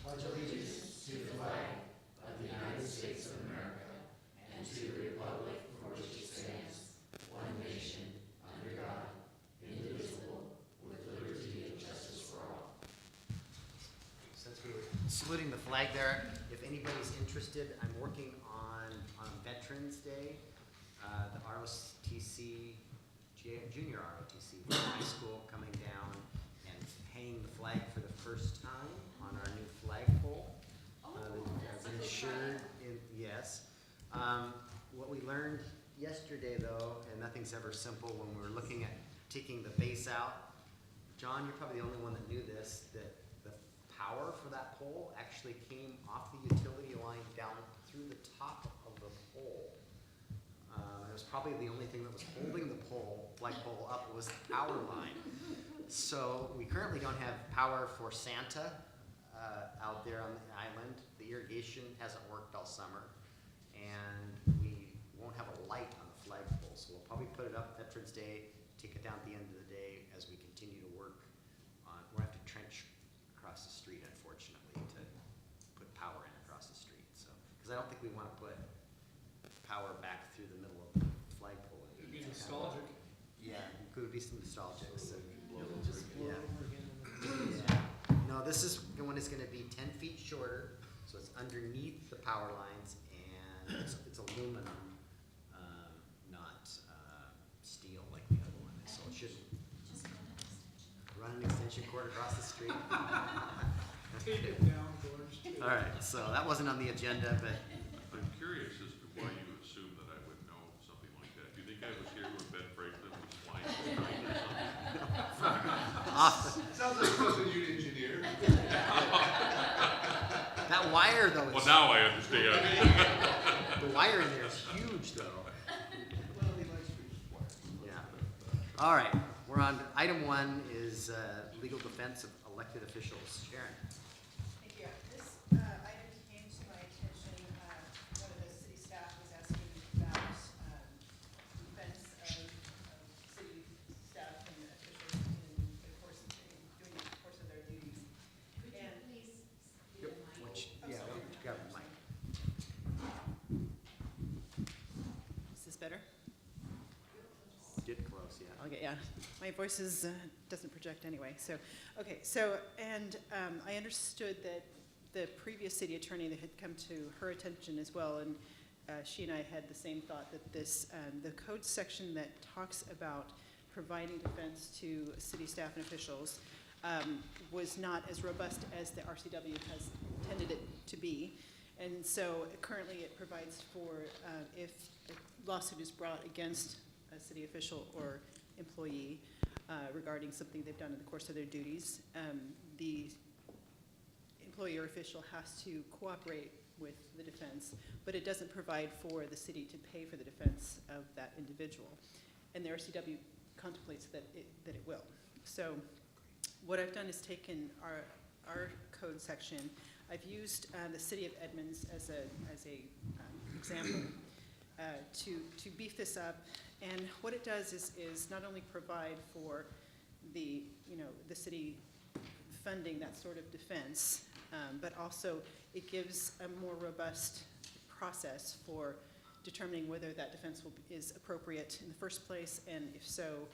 pledge allegiance to the flag of the United States of America and to the republic for which it stands, one nation, under God, indivisible, with liberty and justice for all. Since we were saluting the flag there, if anybody's interested, I'm working on Veterans Day, the ROTC, junior ROTC, from high school coming down and hanging the flag for the first time on our new flagpole. As insured, yes. What we learned yesterday, though, and nothing's ever simple, when we were looking at taking the base out, John, you're probably the only one that knew this, that the power for that pole actually came off the utility line down through the top of the pole. It was probably the only thing that was holding the flagpole up was the power line. So we currently don't have power for Santa out there on the island. The irrigation hasn't worked all summer, and we won't have a light on the flagpole. So we'll probably put it up Veterans Day, take it down at the end of the day as we continue to work on. We'll have to trench across the street, unfortunately, to put power in across the street. So, because I don't think we want to put power back through the middle of the flagpole. It'd be nostalgic. Yeah, it could be some nostalgic. So, Just blow it over again. yeah. No, this one is going to be 10 feet shorter, so it's underneath the power lines, and it's aluminum, not steel like the other one. So it should run an extension cord across the street. Take it down, George. All right, so that wasn't on the agenda, but I'm curious as to why you assume that I would know something like that. Do you think I was here when Ben Franklin was flying the kite or something? Sounds like something you'd engineer. that wire though Well, is now I understand. the wire in there is huge though. Well, he likes to be quiet. Yeah. All right, we're on item 1 is legal defense of elected officials. Sharon. Thank you. This item came to my attention. One of the city staff was asking about defense of city staff and officials in the course of doing the course of their duties. Could you And- please speak Yep. in the mic? Which, yeah, why don't you grab the mic? Is this better? Get close, yeah. Okay, yeah. My voice is, doesn't project anyway. So, okay, so, and I understood that the previous city attorney that had come to her attention as well, and she and I had the same thought that this, the code section that talks about providing defense to city staff and officials was not as robust as the RCW has intended it to be. And so currently it provides for if a lawsuit is brought against a city official or employee regarding something they've done in the course of their duties, the employee or official has to cooperate with the defense, but it doesn't provide for the city to pay for the defense of that individual. And the RCW contemplates that it will. So what I've done is taken our code section. I've used the city of Edmonds as a example to beef this up. And what it does is not only provide for the city funding that sort of defense, but also it gives a more robust process for determining whether that defense is appropriate in the first place, and if so,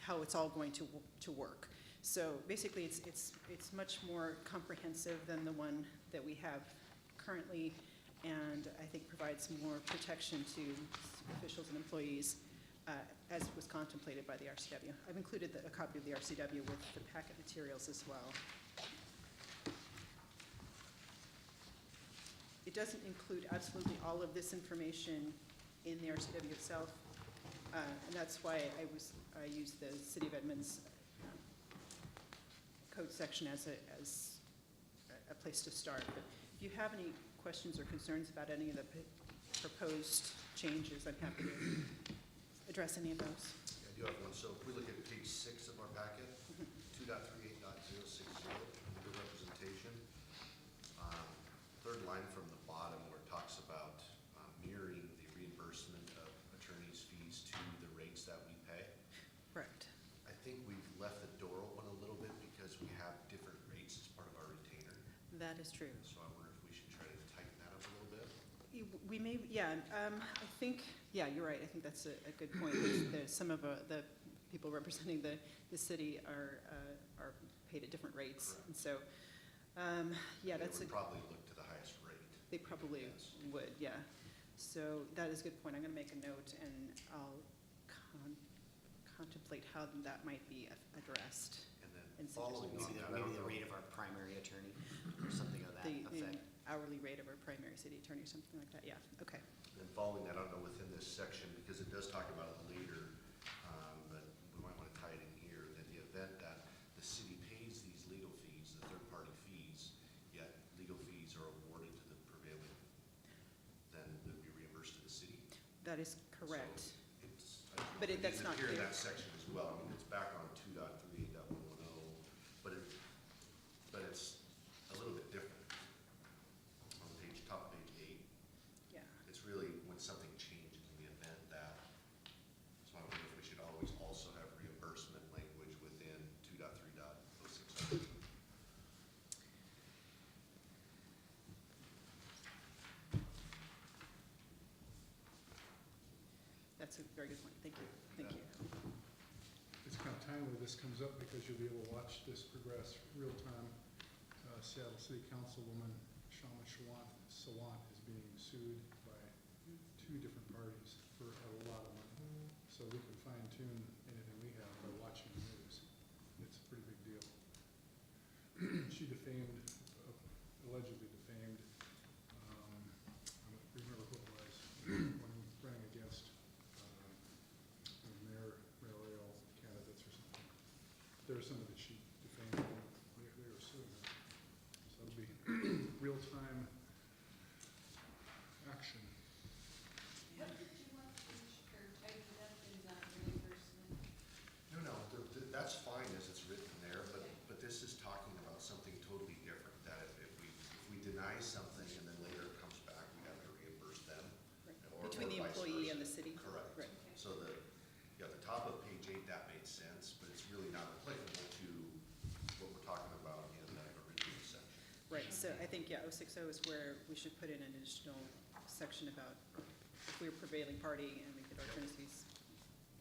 how it's all going to work. So basically, it's much more comprehensive than the one that we have currently, and I think provides more protection to officials and employees as was contemplated by the RCW. I've included a copy of the RCW with the packet materials as well. It doesn't include absolutely all of this information in the RCW itself, and that's why I used the City of Edmonds code section as a place to start. But if you have any questions or concerns about any of the proposed changes, I'm happy to address any of those. I do have one. So if we look at page 6 of our packet, 2.38.060, legal representation, third line from the bottom where it talks about mirroring the reimbursement of attorneys' fees to the rates that we pay. Correct. I think we've left the door open a little bit because we have different rates as part of our retainer. That is true. So I wonder if we should try to tighten that up a little bit. We may, yeah, I think, yeah, you're right, I think that's a good point. There's some of the people representing the city are paid at different rates. Correct. And so, yeah, They that's would probably look to the highest rate. they probably Yes. would, yeah. So that is a good point. I'm gonna make a note and I'll contemplate how that might be addressed. And then And so following on Maybe that, I maybe don't the know. rate of our primary attorney or something of that The effect. hourly rate of our primary city attorney, something like that, yeah, okay. Then following that, I don't know within this section, because it does talk about it later, but we might want to tie it in here, that the event that the city pays these legal fees, the third-party fees, yet legal fees are awarded to the prevailing, then it would be reimbursed to the city. That is correct. So it's, I don't know But if that's needs to not appear in clear. that section as well. I mean, it's back on 2.38.110, but it's a little bit different. On page, top of page 8. Yeah, It's really when something changes in the event that, so I wonder if we should always also have reimbursement language within 2.3.06. that's a very good point. Thank you, thank you. It's kind of timely this comes up because you'll be able to watch this progress real time. Seattle City Councilwoman Shama Sawant is being sued by 2 different parties for a lot of money. So we can fine tune anything we have by watching the news. It's a pretty big deal. She defamed, allegedly defamed, I don't remember who it was, when running against mayoral candidates or something. There was somebody that she defamed, and they were suing her. So it'll be real-time action. What did you want to change or tighten up in that reimbursement? No, that's fine as it's written there, but this is talking about something totally different, that if we deny something and then later it comes back, we have to reimburse them. Right. Or Between the vice employee versa. and the city? Correct. Right. So at the top of page 8, that made sense, but it's really not applicable to what we're talking about in the original section. Right, so I think, yeah, 060 is where we should put in an additional section about if we're prevailing party and we get our attorney's fees,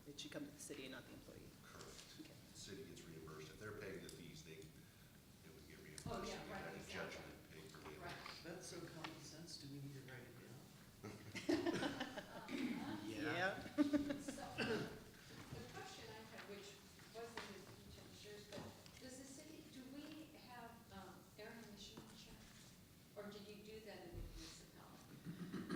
it should come to the city and not the employee. Correct. Okay. The city gets reimbursed. If they're paying the fees, it would get reimbursed. Oh, yeah, If you right, had a exactly. judgment paid for the Right. That's so common sense to me, you write it down. Yeah. So, the question I had, which wasn't as detailed as yours, but does the city, do we have, air emission insurance? Or did you do that in the municipality?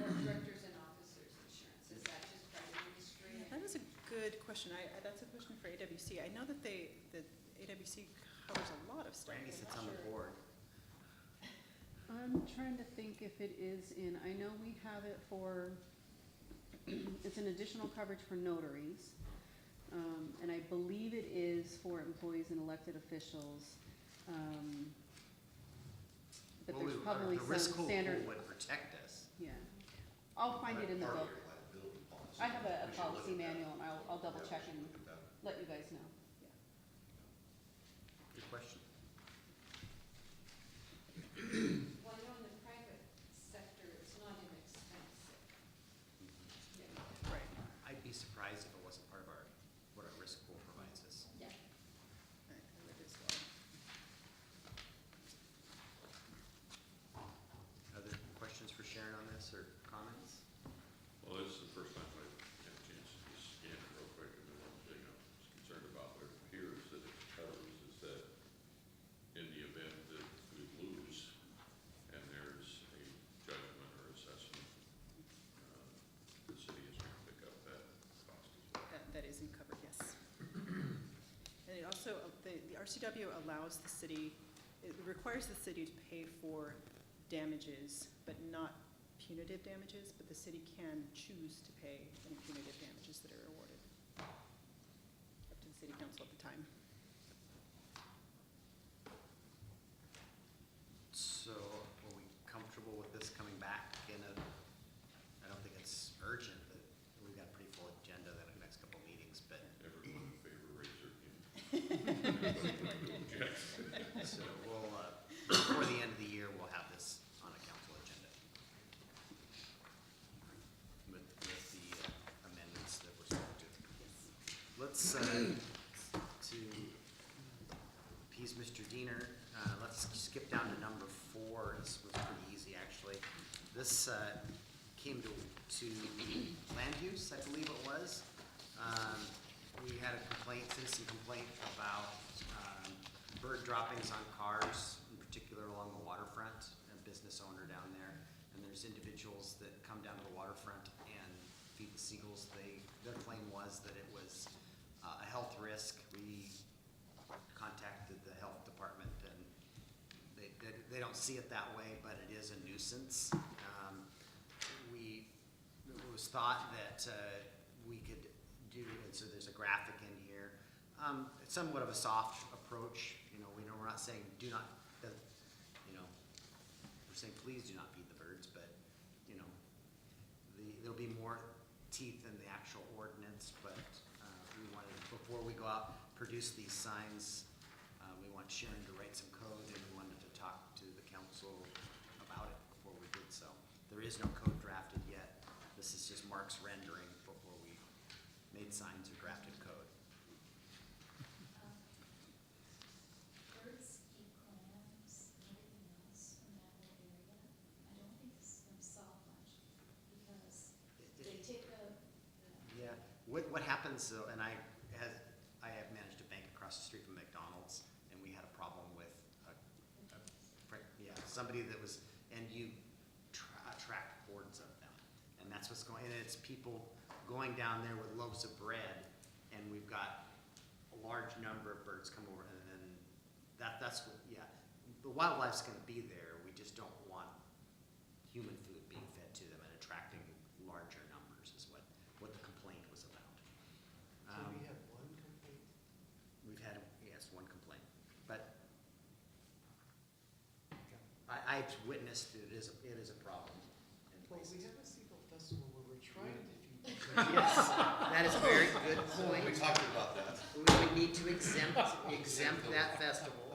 Or directors and officers insurance, is that just by the ministry? That is a good question. That's a question for AWC. I know that AWC covers a lot of stuff. Brandy sits on the board. I'm trying to think if it is in, I know we have it for, it's an additional coverage for notaries. And I believe it is for employees and elected officials. But Well, there's probably the risk some pool standard, would protect us. yeah. I'll find it in the Part of book. your liability policy. I have We a should look policy at that. manual and I'll double Yeah, we check should and look at that. let you guys know. Good question. Well, I know in the private sector, it's not inexpensive. Yeah. Right. I'd be surprised if it wasn't part of what our risk pool provides us. Yeah. I would as well. Other questions for Sharon on this or comments? Well, this is the first time I've had a chance to just scan it real quick, and the one thing I was concerned about what it appears that it covers is that in the event that we lose and there's a judgment or assessment, the city is going to pick up that cost as well. That isn't covered, yes. And it also, the RCW allows the city, it requires the city to pay for damages, but not punitive damages, but the city can choose to pay any punitive damages that are awarded. Up to the city council at the time. So are we comfortable with this coming back in I don't think it's urgent, but we've got a pretty full agenda the next couple of meetings, but Everyone in favor, raise their hand. so we'll, before the end of the year, let's, to appease Mr. Diener, let's skip down to number 4. This was pretty easy, actually. This came to land use, I believe it was. We had a complaint, citizen complaint about bird droppings on cars, in particular along the waterfront, a business owner down there. And there's individuals that come down to the waterfront and feed the seagulls. Their claim was that it was a health risk. We contacted the health department, and they don't see it that way, but it is a nuisance. It was thought that we could do, and so there's a graphic in here. It's somewhat of a soft approach. We're not saying do not, we're saying please do not feed the birds, but, there'll be more teeth in the actual ordinance, but we wanted, before we go out, produce these signs, we want Sharon to write some code, and we wanted to talk to the council about it before we did so. There is no code drafted yet. This is just Mark's rendering before we made signs or drafted code. Birds eat clams and everything else in that whole area. I don't think this is gonna solve much, because they take Yeah, what happens though, and I have managed a bank across the street from McDonald's, and we had a problem with somebody that was, and you attract hordes of them, and that's what's going, and it's people going down there with loaves of bread, and we've got a large number of birds come over, and then that's what, the wildlife's gonna be there, we just don't want human food being fed to them and attracting larger numbers is what the complaint was about. So we have one complaint? We've had, yes, one complaint, but I've witnessed it is a problem in Well, we places. have a seagull festival where we're trying to feed them. Yes, that is a very good point. We talked about that. We would need to exempt that festival.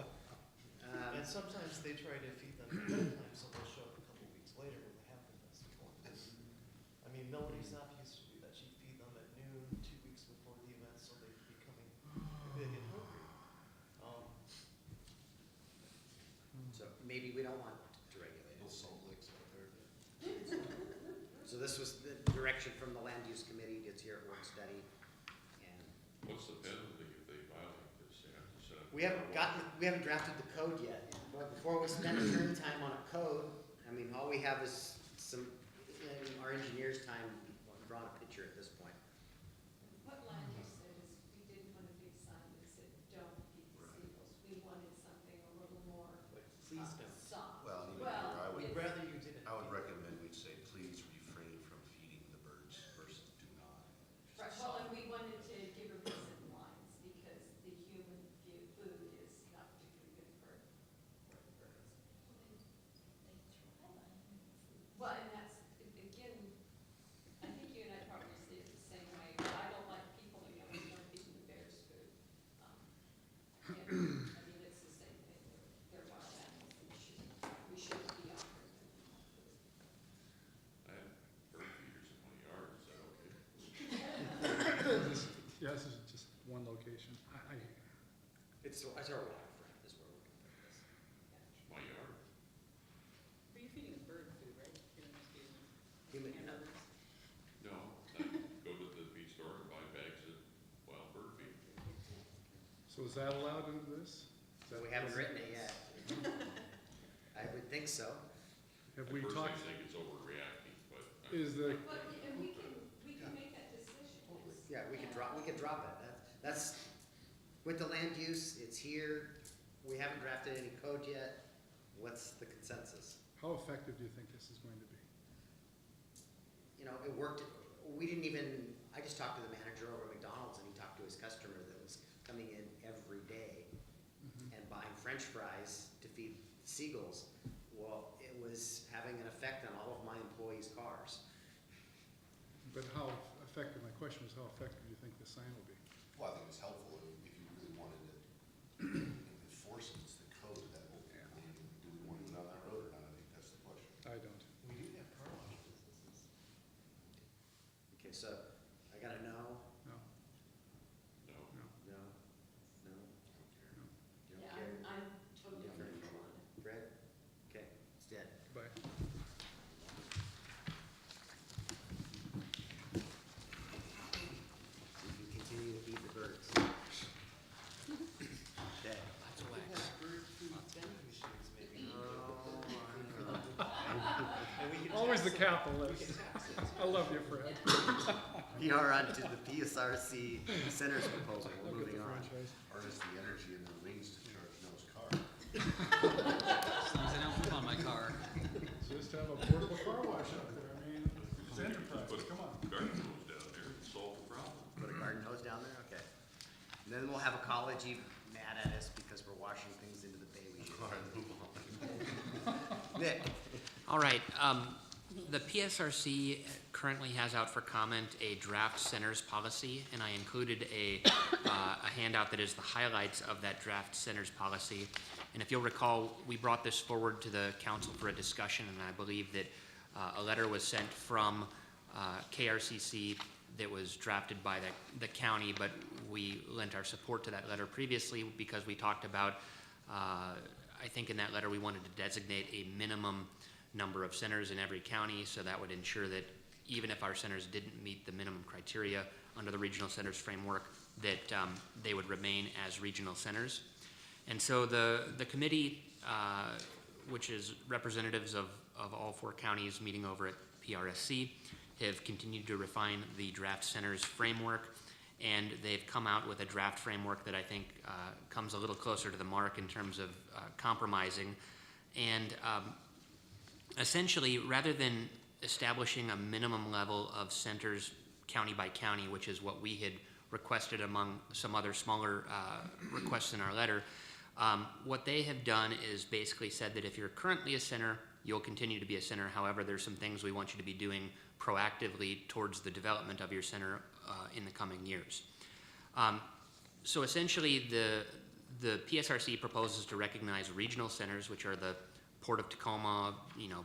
And sometimes they try to feed them ahead of time, so they'll show up a couple weeks later when they have the festival. I mean, Melody Zopp used to do that. She'd feed them at noon, 2 weeks before the event, so they'd be coming big and hungry. So maybe we don't want to regulate Little it. salt licks out there. So this was the direction from the land use committee, it's here at work study. And What's the penalty if they violate this? They have to set up. we haven't drafted the code yet. But before we spend attorney time on a code, I mean, all we have is our engineer's time drawing a picture at this point. What land use said is we didn't want a big sign that said, don't feed the seagulls. We wanted something a little more Like, please don't. soft. Well, even Well, here, We'd rather you didn't. I would recommend we'd say, please refrain from feeding the birds versus do not. Right, well, and we wanted to give a reason lines, because the human food is not particularly good for the birds. they thrive on human food. Well, and that's, again, I think you and I probably see it the same way. I don't like people in Yellowstone feeding the bears food. And, I mean, it's the same thing, they're wild animals, and we shouldn't be offering them food. I have bird feeders in my yard, is that okay? Yeah, this is just one location. It's our waterfront is where we're going to put this. It's my yard. But you're feeding bird food, right? You're not feeding Human, hamburgers? No, I go to the feed store and buy bags of wild bird feed. So is that allowed into this? So we haven't written it yet. I would think so. Have I we personally talked, think it's overreacting, but. is the, Well, and we can make that decision. It's- Yeah, we could drop it. That's, with the land use, it's here. We haven't drafted any code yet. What's the consensus? how effective do you think this is going to be? It worked. We didn't even, I just talked to the manager over at McDonald's, and he talked to his customer that was coming in every day and buying French fries to feed seagulls. Well, it was having an effect on all of my employees' cars. But how effective, my question was, how effective do you think the sign will be? Well, I think it's helpful if you really wanted to enforce it, it's the code that will, do we want to go down that road or not? I think that's the question. I don't. We do have car wash businesses. Okay, so I got a no. No. No, Always the tax it. capitalist. We can tax it. I love you, Fred. We are on to the PSRC Centers proposal. I'll We're get moving the on. franchise. Harness the energy in their wings to charge Noah's car. As long as I don't poop on my car. Just have a portable car wash up there. I mean, it's enterprise, come on. Garden hose down there and solve the problem. Put a garden hose down there, okay. And then we'll have ecology mad at us because we're washing things into the bay we should. All right, move on. Nick, All right, the PSRC currently has out for comment a draft centers policy, and I included a handout that is the highlights of that draft centers policy. And if you'll recall, we brought this forward to the council for a discussion, and I believe that a letter was sent from KRCC that was drafted by the county, but we lent our support to that letter previously because we talked about, I think in that letter we wanted to designate a minimum number of centers in every county, so that would ensure that even if our centers didn't meet the minimum criteria under the regional centers framework, that they would remain as regional centers. And so the committee, which is representatives of all 4 counties meeting over at PRSC, have continued to refine the draft centers framework, and they've come out with a draft framework that I think comes a little closer to the mark in terms of compromising. And essentially, rather than establishing a minimum level of centers county by county, which is what we had requested among some other smaller requests in our letter, what they have done is basically said that if you're currently a center, you'll continue to be a center. However, there's some things we want you to be doing proactively towards the development of your center in the coming years. So essentially, the PSRC proposes to recognize regional centers, which are the Port of Tacoma,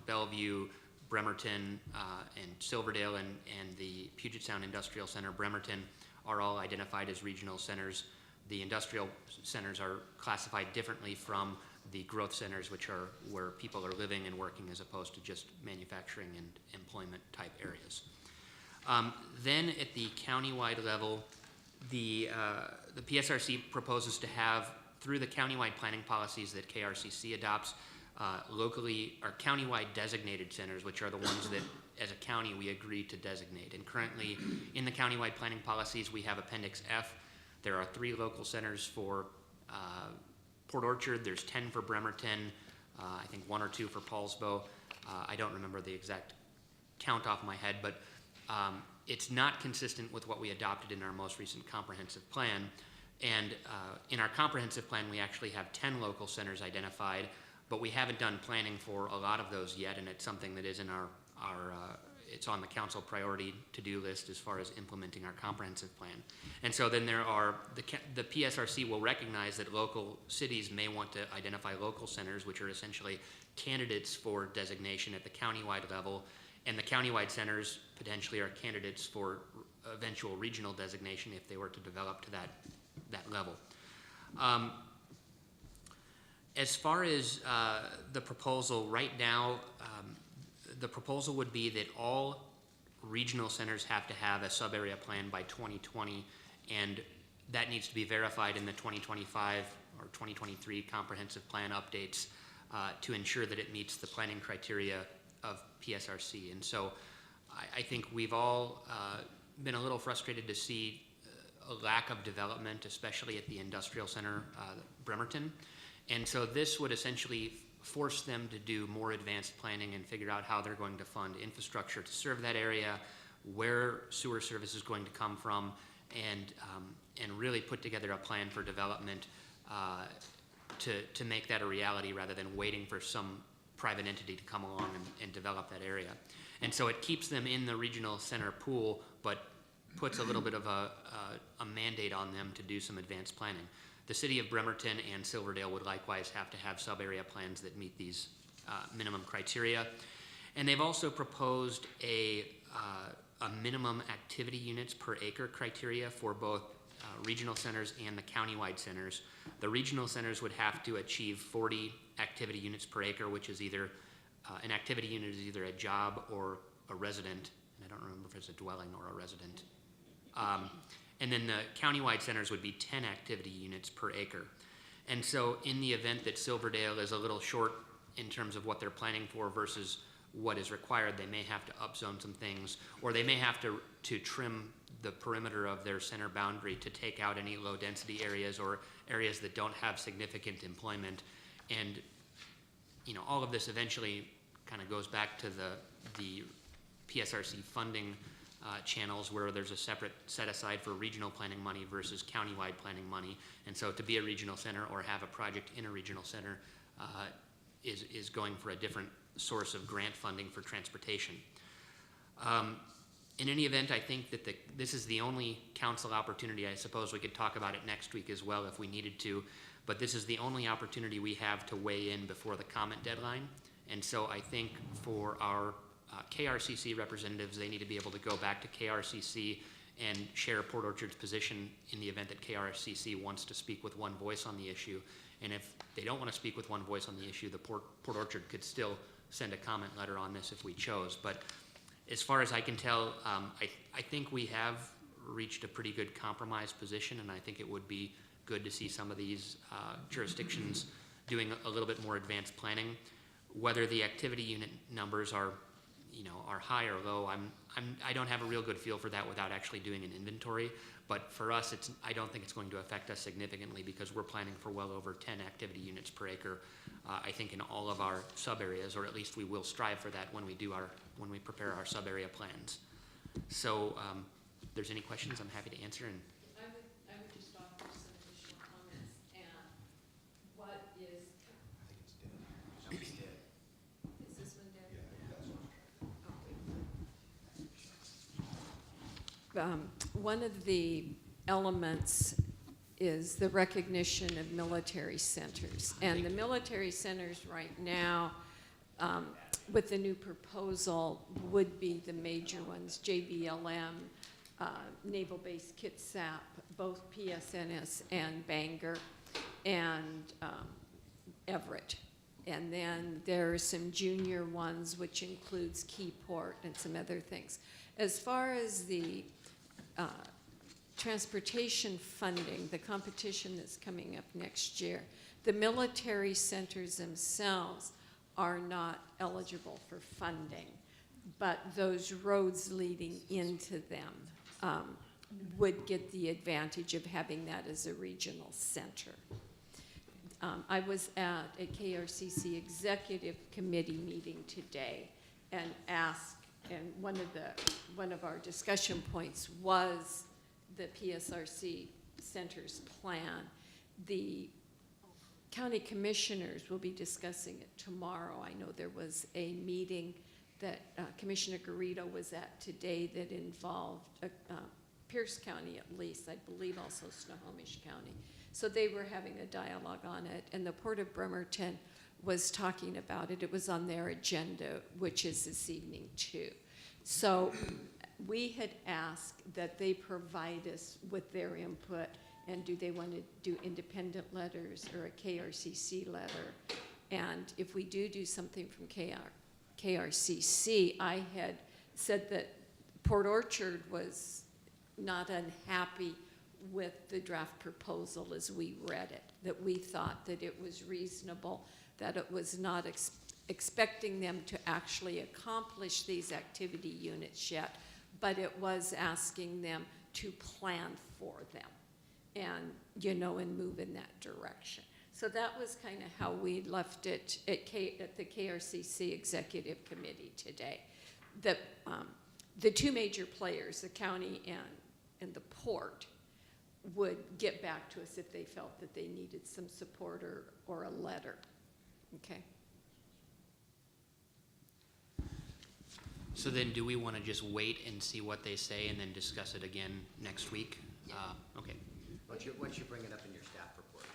Bellevue, Bremerton, and Silverdale, and the Puget Sound Industrial Center, Bremerton, are all identified as regional centers. The industrial centers are classified differently from the growth centers, which are where people are living and working as opposed to just manufacturing and employment type areas. Then at the countywide level, the PSRC proposes to have, through the countywide planning policies that KRCC adopts, locally or countywide designated centers, which are the ones that as a county we agree to designate. And currently in the countywide planning policies we have Appendix F. There are 3 local centers for Port Orchard, there's 10 for Bremerton, I think 1 or 2 for Paulsbo. I don't remember the exact count off my head, but it's not consistent with what we adopted in our most recent comprehensive plan. And in our comprehensive plan, we actually have 10 local centers identified, but we haven't done planning for a lot of those yet, and it's something that is in our it's on the council priority to-do list as far as implementing our comprehensive plan. And so then there are, the PSRC will recognize that local cities may want to identify local centers, which are essentially candidates for designation at the countywide level, and the countywide centers potentially are candidates for eventual regional designation if they were to develop to that level. As far as the proposal, right now, the proposal would be that all regional centers have to have a sub-area plan by 2020, and that needs to be verified in the 2025 or 2023 comprehensive plan updates to ensure that it meets the planning criteria of PSRC. And so I think we've all been a little frustrated to see a lack of development, especially at the industrial center, Bremerton. And so this would essentially force them to do more advanced planning and figure out how they're going to fund infrastructure to serve that area, where sewer service is going to come from, and really put together a plan for development to make that a reality rather than waiting for some private entity to come along and develop that area. And so it keeps them in the regional center pool, but puts a little bit of a mandate on them to do some advanced planning. The city of Bremerton and Silverdale would likewise have to have sub-area plans that meet these minimum criteria. And they've also proposed a minimum activity units per acre criteria for both regional centers and the countywide centers. The regional centers would have to achieve 40 activity units per acre, which is either, an activity unit is either a job or a resident, and I don't remember if it's a dwelling or a resident. And then the countywide centers would be 10 activity units per acre. And so in the event that Silverdale is a little short in terms of what they're planning for versus what is required. They may have to upzone some things, or they may have to trim the perimeter of their center boundary to take out any low-density areas or areas that don't have significant employment. And, you know, all of this eventually kind of goes back to the PSRC funding channels, where there's a separate set aside for regional planning money versus countywide planning money. And so to be a regional center or have a project in a regional center is going for a different source of grant funding for transportation. In any event, I think that this is the only council opportunity. I suppose we could talk about it next week as well if we needed to, but this is the only opportunity we have to weigh in before the comment deadline. And so I think for our KRCC representatives, they need to be able to go back to KRCC and share Port Orchard's position in the event that KRCC wants to speak with one voice on the issue. And if they don't want to speak with one voice on the issue, the Port Orchard could still send a comment letter on this if we chose. But as far as I can tell, I think we have reached a pretty good compromise position, and I think it would be good to see some of these jurisdictions doing a little bit more advanced planning. Whether the activity unit numbers are, you know, are high or low, I don't have a real good feel for that without actually doing an inventory. But for us, I don't think it's going to affect us significantly because we're planning for well over 10 activity units per acre. I think in all of our sub areas, or at least we will strive for that when we prepare our sub area plans. So, if there's any questions, I'm happy to answer. And I would just offer some additional comments. And what is, I think it's dead. is this one dead? One of the elements is the recognition of military centers. And the military centers right now, with the new proposal, would be the major ones: JBLM, Naval Base Kitsap, both PSNS and Bangor, and Everett. And then there are some junior ones, which includes Keyport and some other things. As far as the transportation funding, the competition that's coming up next year, the military centers themselves are not eligible for funding, but those roads leading into them would get the advantage of having that as a regional center. I was at a KRCC executive committee meeting today and asked, and one of our discussion points was the PSRC center's plan. The county commissioners will be discussing it tomorrow. I know there was a meeting that Commissioner Garrido was at today that involved Pierce County, at least, I believe also Snohomish County. So they were having a dialogue on it, and the Port of Bremerton was talking about it. It was on their agenda, which is this evening too. So we had asked that they provide us with their input, and do they want to do independent letters or a KRCC letter? And if we do something from KRCC, I had said that Port Orchard was not unhappy with the draft proposal as we read it, that we thought that it was reasonable, that it was not expecting them to actually accomplish these activity units yet, but it was asking them to plan for them and, you know, and move in that direction. So that was kind of how we left it at the KRCC Executive Committee today. The two major players, the county and the port, would get back to us if they felt that they needed some support or a letter. Okay. so then do we want to just wait and see what they say and then discuss it again next week? Okay. Once you bring it up in your staff report,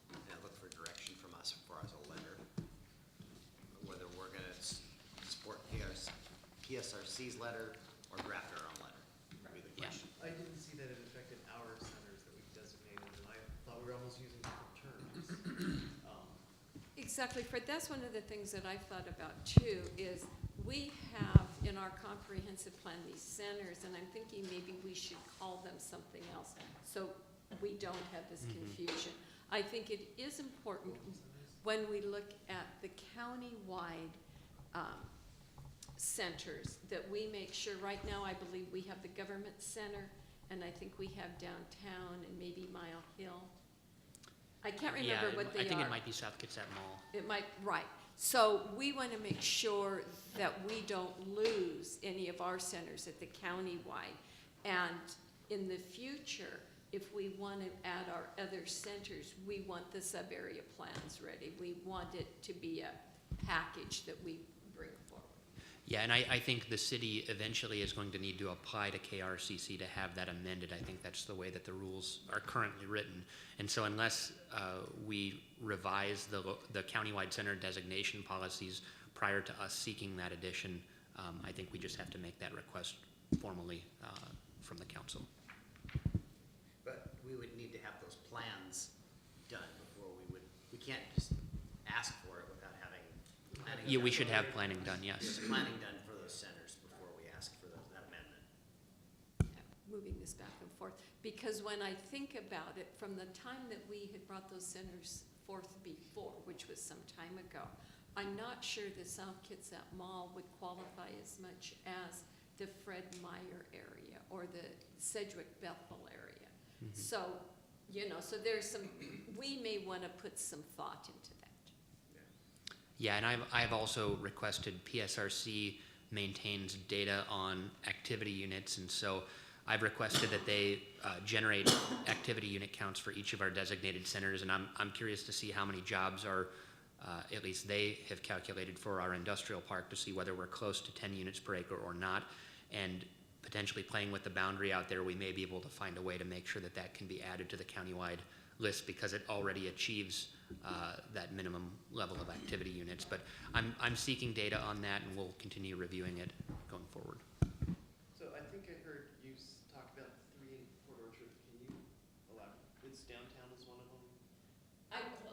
and look for direction from us as a letter, whether we're going to support PSRC's letter or draft our own letter, would be the question. I didn't see that it affected our centers that we've designated, and I thought we were almost using different terms. Exactly, Fred, that's one of the things that I've thought about too, is we have in our comprehensive plan these centers, and I'm thinking maybe we should call them something else so we don't have this confusion. I think it is important when we look at the county-wide centers, that we make sure, right now, I believe we have the government center, and I think we have downtown and maybe Mile Hill. I can't remember what they are. I think it might be South Kitsap Mall. It might, right. So we want to make sure that we don't lose any of our centers at the countywide. And in the future, if we want to add our other centers, we want the sub-area plans ready. We want it to be a package that we bring forward. Yeah, and I think the city eventually is going to need to apply to KRCC to have that amended. I think that's the way that the rules are currently written. And so unless we revise the countywide center designation policies prior to us seeking that addition, I think we just have to make that request formally from the council. But we would need to have those plans done before we can't just ask for it without having planning. Yeah, we should have done. planning done, yes. There's planning done for those centers before we ask for that amendment. Moving this back and forth, because when I think about it, from the time that we had brought those centers forth before, which was some time ago, I'm not sure the South Kitsap Mall would qualify as much as the Fred Meyer area or the Sedgwick Bethel area. So, so there's some, we may want to put some thought into that. Yeah, and I've also requested PSRC maintains data on activity units, and so I've requested that they generate activity unit counts for each of our designated centers, and I'm curious to see how many jobs are, at least they have calculated for our industrial park to see whether we're close to 10 units per acre or not, and potentially playing with the boundary out there, we may be able to find a way to make sure that that can be added to the countywide list because it already achieves that minimum level of activity units. But I'm seeking data on that, and we'll continue reviewing it going forward. So I think I heard you talk about 3 in Port Orchard. Can you elaborate? It's downtown is one of them?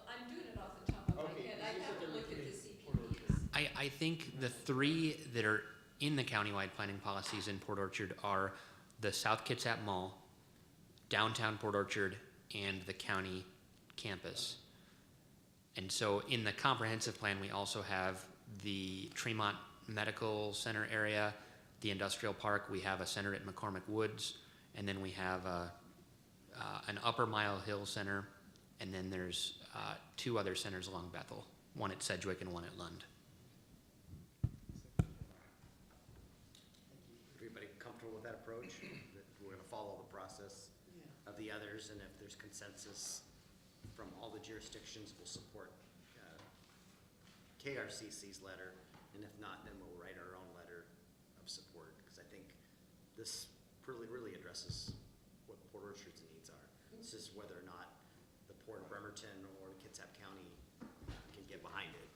I'm doing it off the top of my Okay, head. you I said haven't there were looked at 3 the in Port Orchard. I think the 3 that are in the countywide planning policies in Port Orchard are the South Kitsap Mall, downtown Port Orchard, and the county campus. And so in the comprehensive plan, we also have the Tremont Medical Center area, the industrial park, we have a center at McCormick Woods, and then we have an Upper Mile Hill Center, and then there's 2 other centers along Bethel, one at Sedgwick and one at Lund. Everybody comfortable with that approach? That we're gonna follow the process of the others, and if there's consensus from all the jurisdictions, we'll support KRCC's letter, and if not, then we'll write our own letter of support, because I think this really addresses what Port Orchard's needs are. It's just whether or not the Port of Bremerton or Kitsap County can get behind it.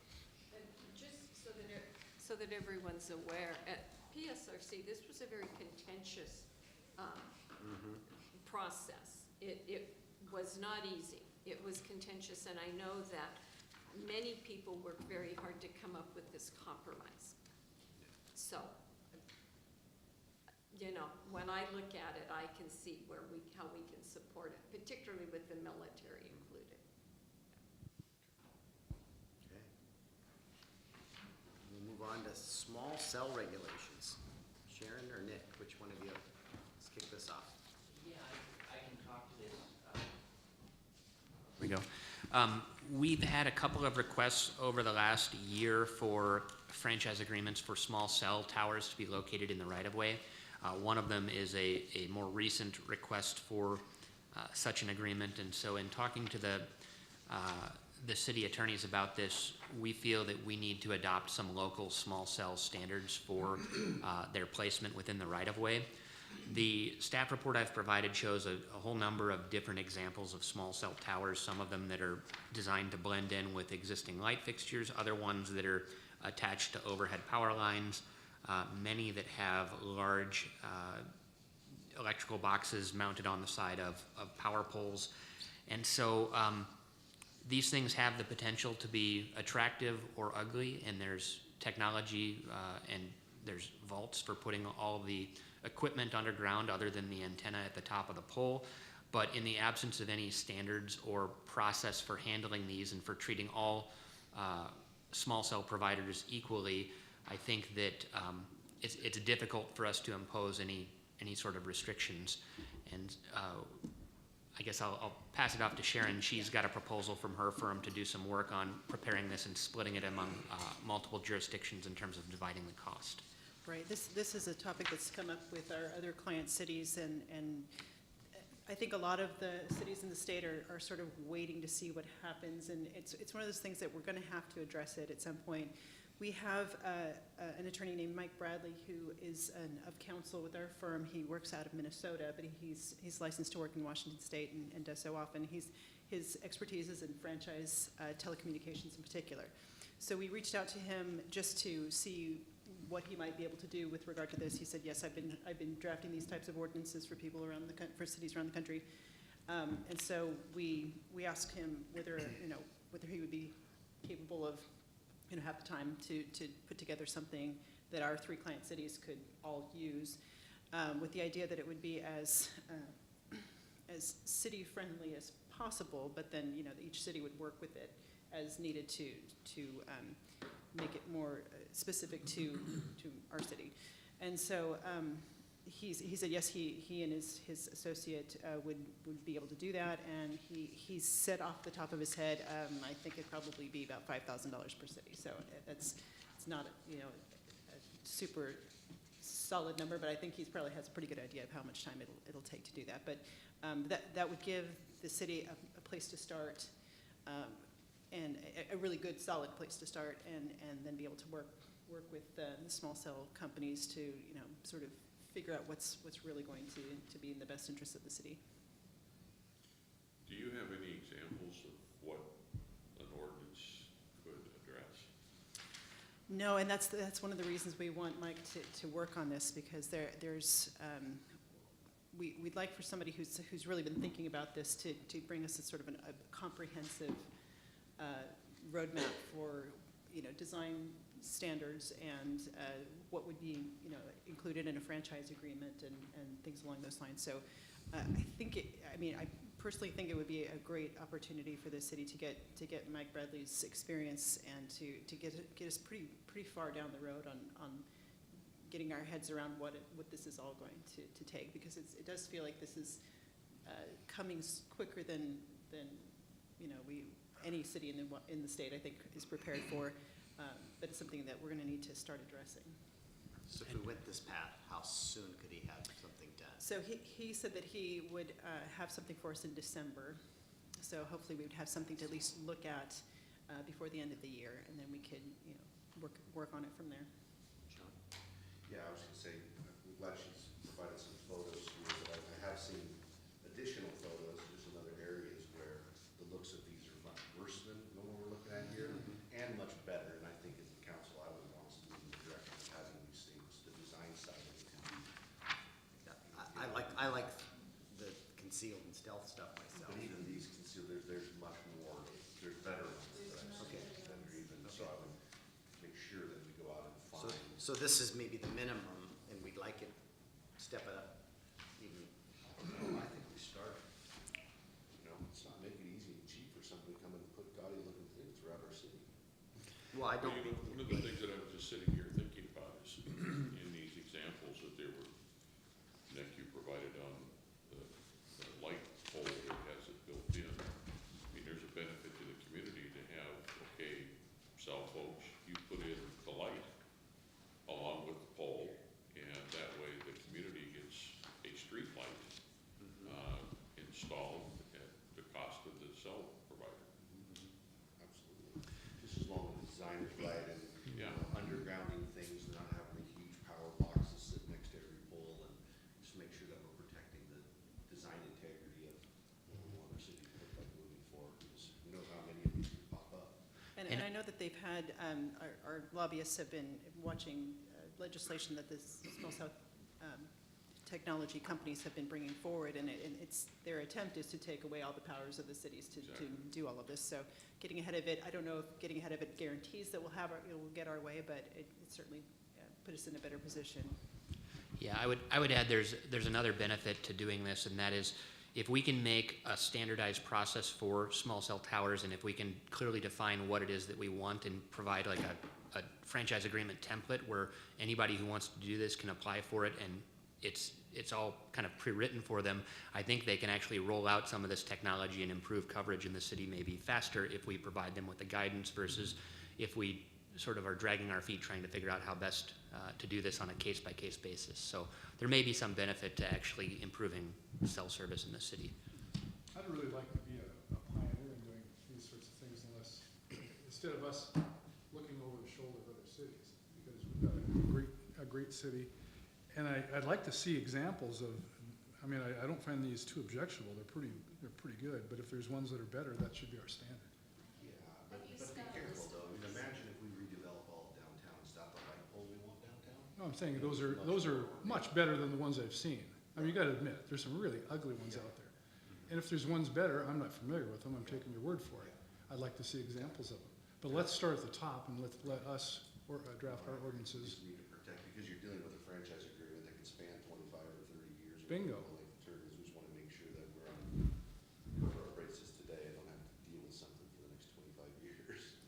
And just so that everyone's aware, at PSRC, this was a very contentious process. It was not easy. It was contentious, and I know that many people worked very hard to come up with this compromise. So, when I look at it, I can see how we can support it, particularly with the military included. Okay. We'll move on to small cell regulations. Sharon or Nick, which one of you? Let's kick this off. Yeah, I can talk to this. Here we go. We've had a couple of requests over the last year for franchise agreements for small cell towers to be located in the right-of-way. One of them is a more recent request for such an agreement, and so in talking to the city attorneys about this, we feel that we need to adopt some local small cell standards for their placement within the right-of-way. The staff report I've provided shows a whole number of different examples of small cell towers, some of them that are designed to blend in with existing light fixtures, other ones that are attached to overhead power lines, many that have large electrical boxes mounted on the side of power poles. And so these things have the potential to be attractive or ugly, and there's technology and there's vaults for putting all the equipment underground other than the antenna at the top of the pole. But in the absence of any standards or process for handling these and for treating all small cell providers equally, I think that it's difficult for us to impose any sort of restrictions. And I guess I'll pass it off to Sharon. She's got a proposal from her firm to do some work on preparing this and splitting it among multiple jurisdictions in terms of dividing the cost. Right, this is a topic that's come up with our other client cities, and I think a lot of the cities in the state are sort of waiting to see what happens, and it's one of those things that we're gonna have to address it at some point. We have an attorney named Mike Bradley who is of counsel with our firm. He works out of Minnesota, but he's licensed to work in Washington State and does so often. His expertise is in franchise telecommunications in particular. So we reached out to him just to see what he might be able to do with regard to this. He said, yes, I've been drafting these types of ordinances for people around for cities around the country. And so we asked him whether he would be capable of have the time to put together something that our 3 client cities could all use, with the idea that it would be as city friendly as possible, but then each city would work with it as needed to make it more specific to our city. And so he said yes, he and his associate would be able to do that, and he said off the top of his head, I think it'd probably be about $5,000 per city. So it's not a super solid number, but I think he probably has a pretty good idea of how much time it'll take to do that. But that would give the city a place to start, and a really good solid place to start, and then be able to work with the small cell companies to sort of figure out what's really going to be in the best interest of the city. Do you have any examples of what an ordinance could address? No, and that's one of the reasons we want Mike to work on this, because there's we'd like for somebody who's really been thinking about this to bring us a sort of a comprehensive roadmap for design standards and what would be included in a franchise agreement and things along those lines. So I personally think it would be a great opportunity for the city to get Mike Bradley's experience and to get us pretty far down the road on getting our heads around what this is all going to take, because it does feel like this is coming quicker than any city in the state, I think, is prepared for. But it's something that we're going to need to start addressing. So if we went this path, how soon could he have something done? So he said that he would have something for us in December. So hopefully we would have something to at least look at before the end of the year, and then we could work on it from there. Sean? Yeah, I was gonna say, I'm glad she's provided some photos here, but I have seen additional photos just in other areas where the looks of these are much worse than what we're looking at here, and much better. And I think as a council, I would want us to move in the direction of having these things, the design side of it to be. I like the concealed and stealth stuff myself. But even these concealed, there's much more, there's better ones that I've seen that are even, so I would make sure that we go out and find. So this is maybe the minimum, and we'd like it, step it up even. I think we start, let's not make it easy and cheap for somebody to come and put gaudy looking things throughout our city. Well, I don't. One of the things that I was just sitting here thinking about is in these examples that they were, Nick, you provided on the light pole that has it built in. I mean, there's a benefit to the community to have, okay, cell folks, you put in the light along with the pole, and that way the community gets a street light installed at the cost of the cell provider. Absolutely. Just as long as the design is right and, undergrounding things, and not having the huge power boxes sit next to every pole, and just make sure that we're protecting the design integrity of what we want our city to look like moving forward, because who knows how many of these could pop up. And I know that they've had, our lobbyists have been watching legislation that the small cell technology companies have been bringing forward, and it's their attempt is to take away all the powers of the cities to do all of this. So getting ahead of it, I don't know if getting ahead of it guarantees that we'll get our way, but it certainly put us in a better position. Yeah, I would add there's another benefit to doing this, and that is if we can make a standardized process for small cell towers, and if we can clearly define what it is that we want and provide like a franchise agreement template where anybody who wants to do this can apply for it, and it's all kind of pre-written for them. I think they can actually roll out some of this technology and improve coverage in the city maybe faster if we provide them with the guidance versus if we sort of are dragging our feet trying to figure out how best to do this on a case-by-case basis. So there may be some benefit to actually improving cell service in the city. I'd really like to be a pioneer in doing these sorts of things unless, instead of us looking over the shoulder of other cities, because we've got a great city. And I'd like to see examples of, I mean, I don't find these too objectionable. They're pretty good, but if there's ones that are better, that should be our standard. Yeah, but be careful though. I mean, imagine if we redevelop all of downtown, is that the light pole we want downtown? No, I'm saying those are much better than the ones I've seen. I mean, you gotta admit, there's some really ugly ones out there. And if there's ones better, I'm not familiar with them, I'm taking your word for it. I'd like to see examples of them. But let's start at the top and let us draft our ordinances. Just need to protect, because you're dealing with a franchise agreement that can span 25 or 30 years. or Bingo. whatever the term is. We just want to make sure that we're on our braces today and don't have to deal with something for the next 25 years.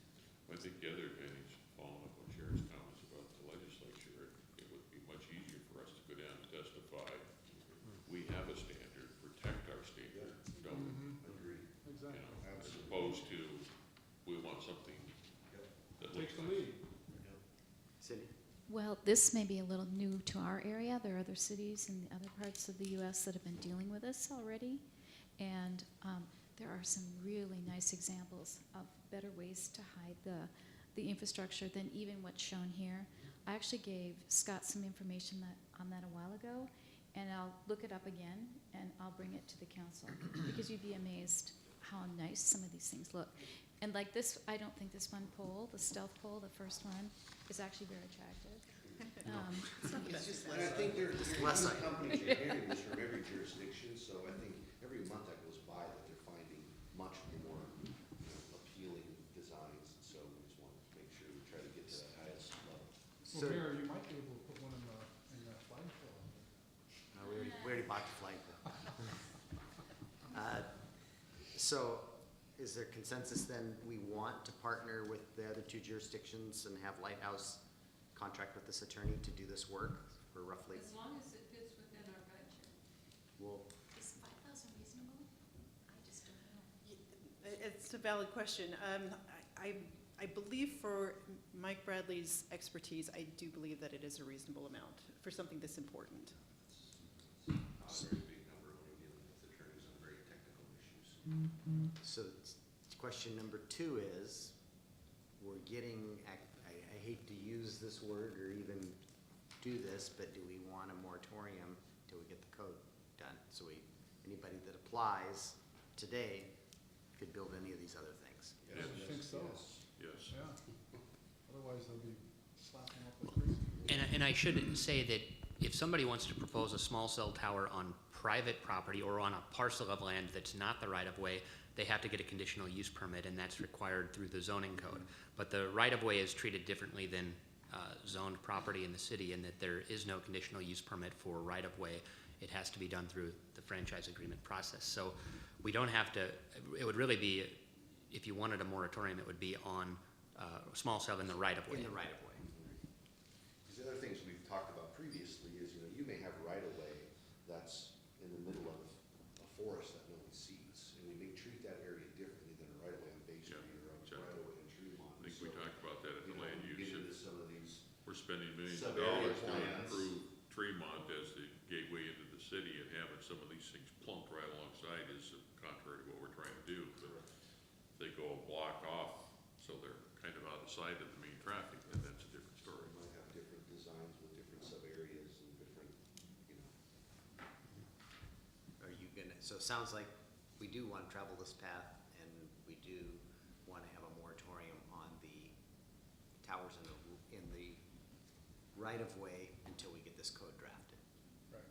I think the other advantage, following up on Sharon's comments about the legislature, it would be much easier for us to go down and testify. We have a standard, protect our standard, don't, Agreed. you Exactly. know, as opposed to, we want something that looks Take the nice. lead. Cindy? Well, this may be a little new to our area. There are other cities in other parts of the U.S. that have been dealing with this already. And there are some really nice examples of better ways to hide the infrastructure than even what's shown here. I actually gave Scott some information on that a while ago, and I'll look it up again, and I'll bring it to the council, because you'd be amazed how nice some of these things look. And like this, I don't think this one pole, the stealth pole, the first one, is actually very attractive. And I think there's less other companies are hearing this from every jurisdiction, so I think every month that goes by that they're finding much more appealing designs. So we just want to make sure we try to get to that highest level. Well, Mayor, you might be able to put one in the flagpole. We already bought the flag. So is there consensus then, we want to partner with the other two jurisdictions and have Lighthouse contract with this attorney to do this work for roughly? As long as it fits within our budget. Well, Is 5,000 reasonable? I just don't know. It's a valid question. I believe for Mike Bradley's expertise, I do believe that it is a reasonable amount for something this important. Not a very big number when you're dealing with attorneys on very technical issues. so question number 2 is, we're getting, I hate to use this word or even do this, but do we want a moratorium till we get the code done? So anybody that applies today could build any of these other things. I think so. Yes. Yeah. Otherwise, they'll be slapping up like crazy. And I should say that if somebody wants to propose a small cell tower on private property or on a parcel of land that's not the right-of-way, they have to get a conditional use permit, and that's required through the zoning code. But the right-of-way is treated differently than zoned property in the city, in that there is no conditional use permit for right-of-way. It has to be done through the franchise agreement process. So we don't have to, it would really be, if you wanted a moratorium, it would be on small cell in the right-of-way. In the right-of-way. Because the other things we've talked about previously is, you may have right-of-way that's in the middle of a forest that no one sees, and we may treat that area differently than a right-of-way on Bay Street or a exactly. right-of-way in Tremont. I think we So, talked about that at the you know, land we use. get into some of these, We're spending millions of Sub-area dollars to plans. improve Tremont as the gateway into the city, and having some of these things plunked right alongside is contrary to what we're trying to do. But if they go a block off, so they're kind of out of sight of the main traffic, then that's a different story. we might have different designs with different sub-areas and different, Are you gonna, so it sounds like we do want to travel this path, and we do want to have a moratorium on the towers in the right-of-way until we get this code drafted. Right.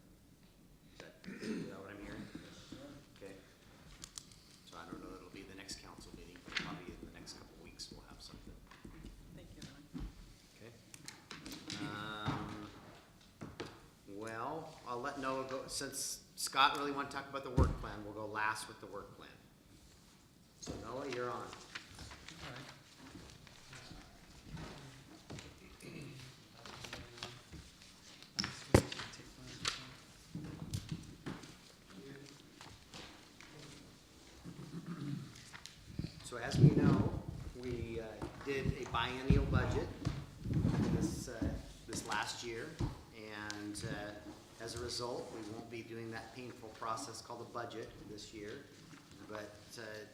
Is that what I'm hearing? Okay. So I don't know, it'll be the next council meeting, but probably in the next couple of weeks we'll have something. Thank you, Ron. Okay. Well, I'll let Noah go, since Scott really wanted to talk about the work plan, we'll go last with the work plan. So Noah, you're on. So as we know, we did a biennial budget this last year, and as a result, we won't be doing that painful process called a budget this year, but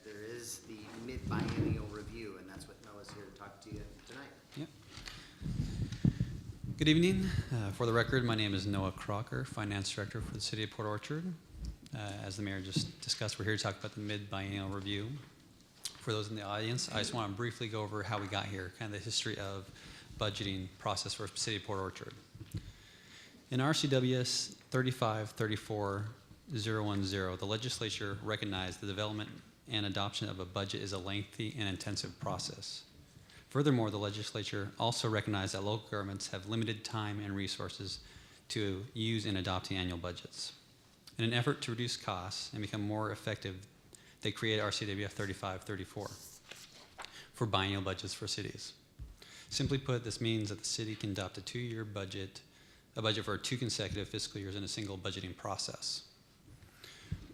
there is the mid-biennial review, and that's what Noah's here to talk to you tonight. Yep. Good evening. For the record, my name is Noah Crocker, Finance Director for the City of Port Orchard. As the Mayor just discussed, we're here to talk about the mid-biennial review. For those in the audience, I just want to briefly go over how we got here, kind of the history of budgeting process for City of Port Orchard. In RCWS 3534010, the legislature recognized the development and adoption of a budget is a lengthy and intensive process. Furthermore, the legislature also recognized that local governments have limited time and resources to use in adopting annual budgets. In an effort to reduce costs and become more effective, they created RCWF 3534 for biennial budgets for cities. Simply put, this means that the city can adopt a two-year budget, a budget for 2 consecutive fiscal years in a single budgeting process.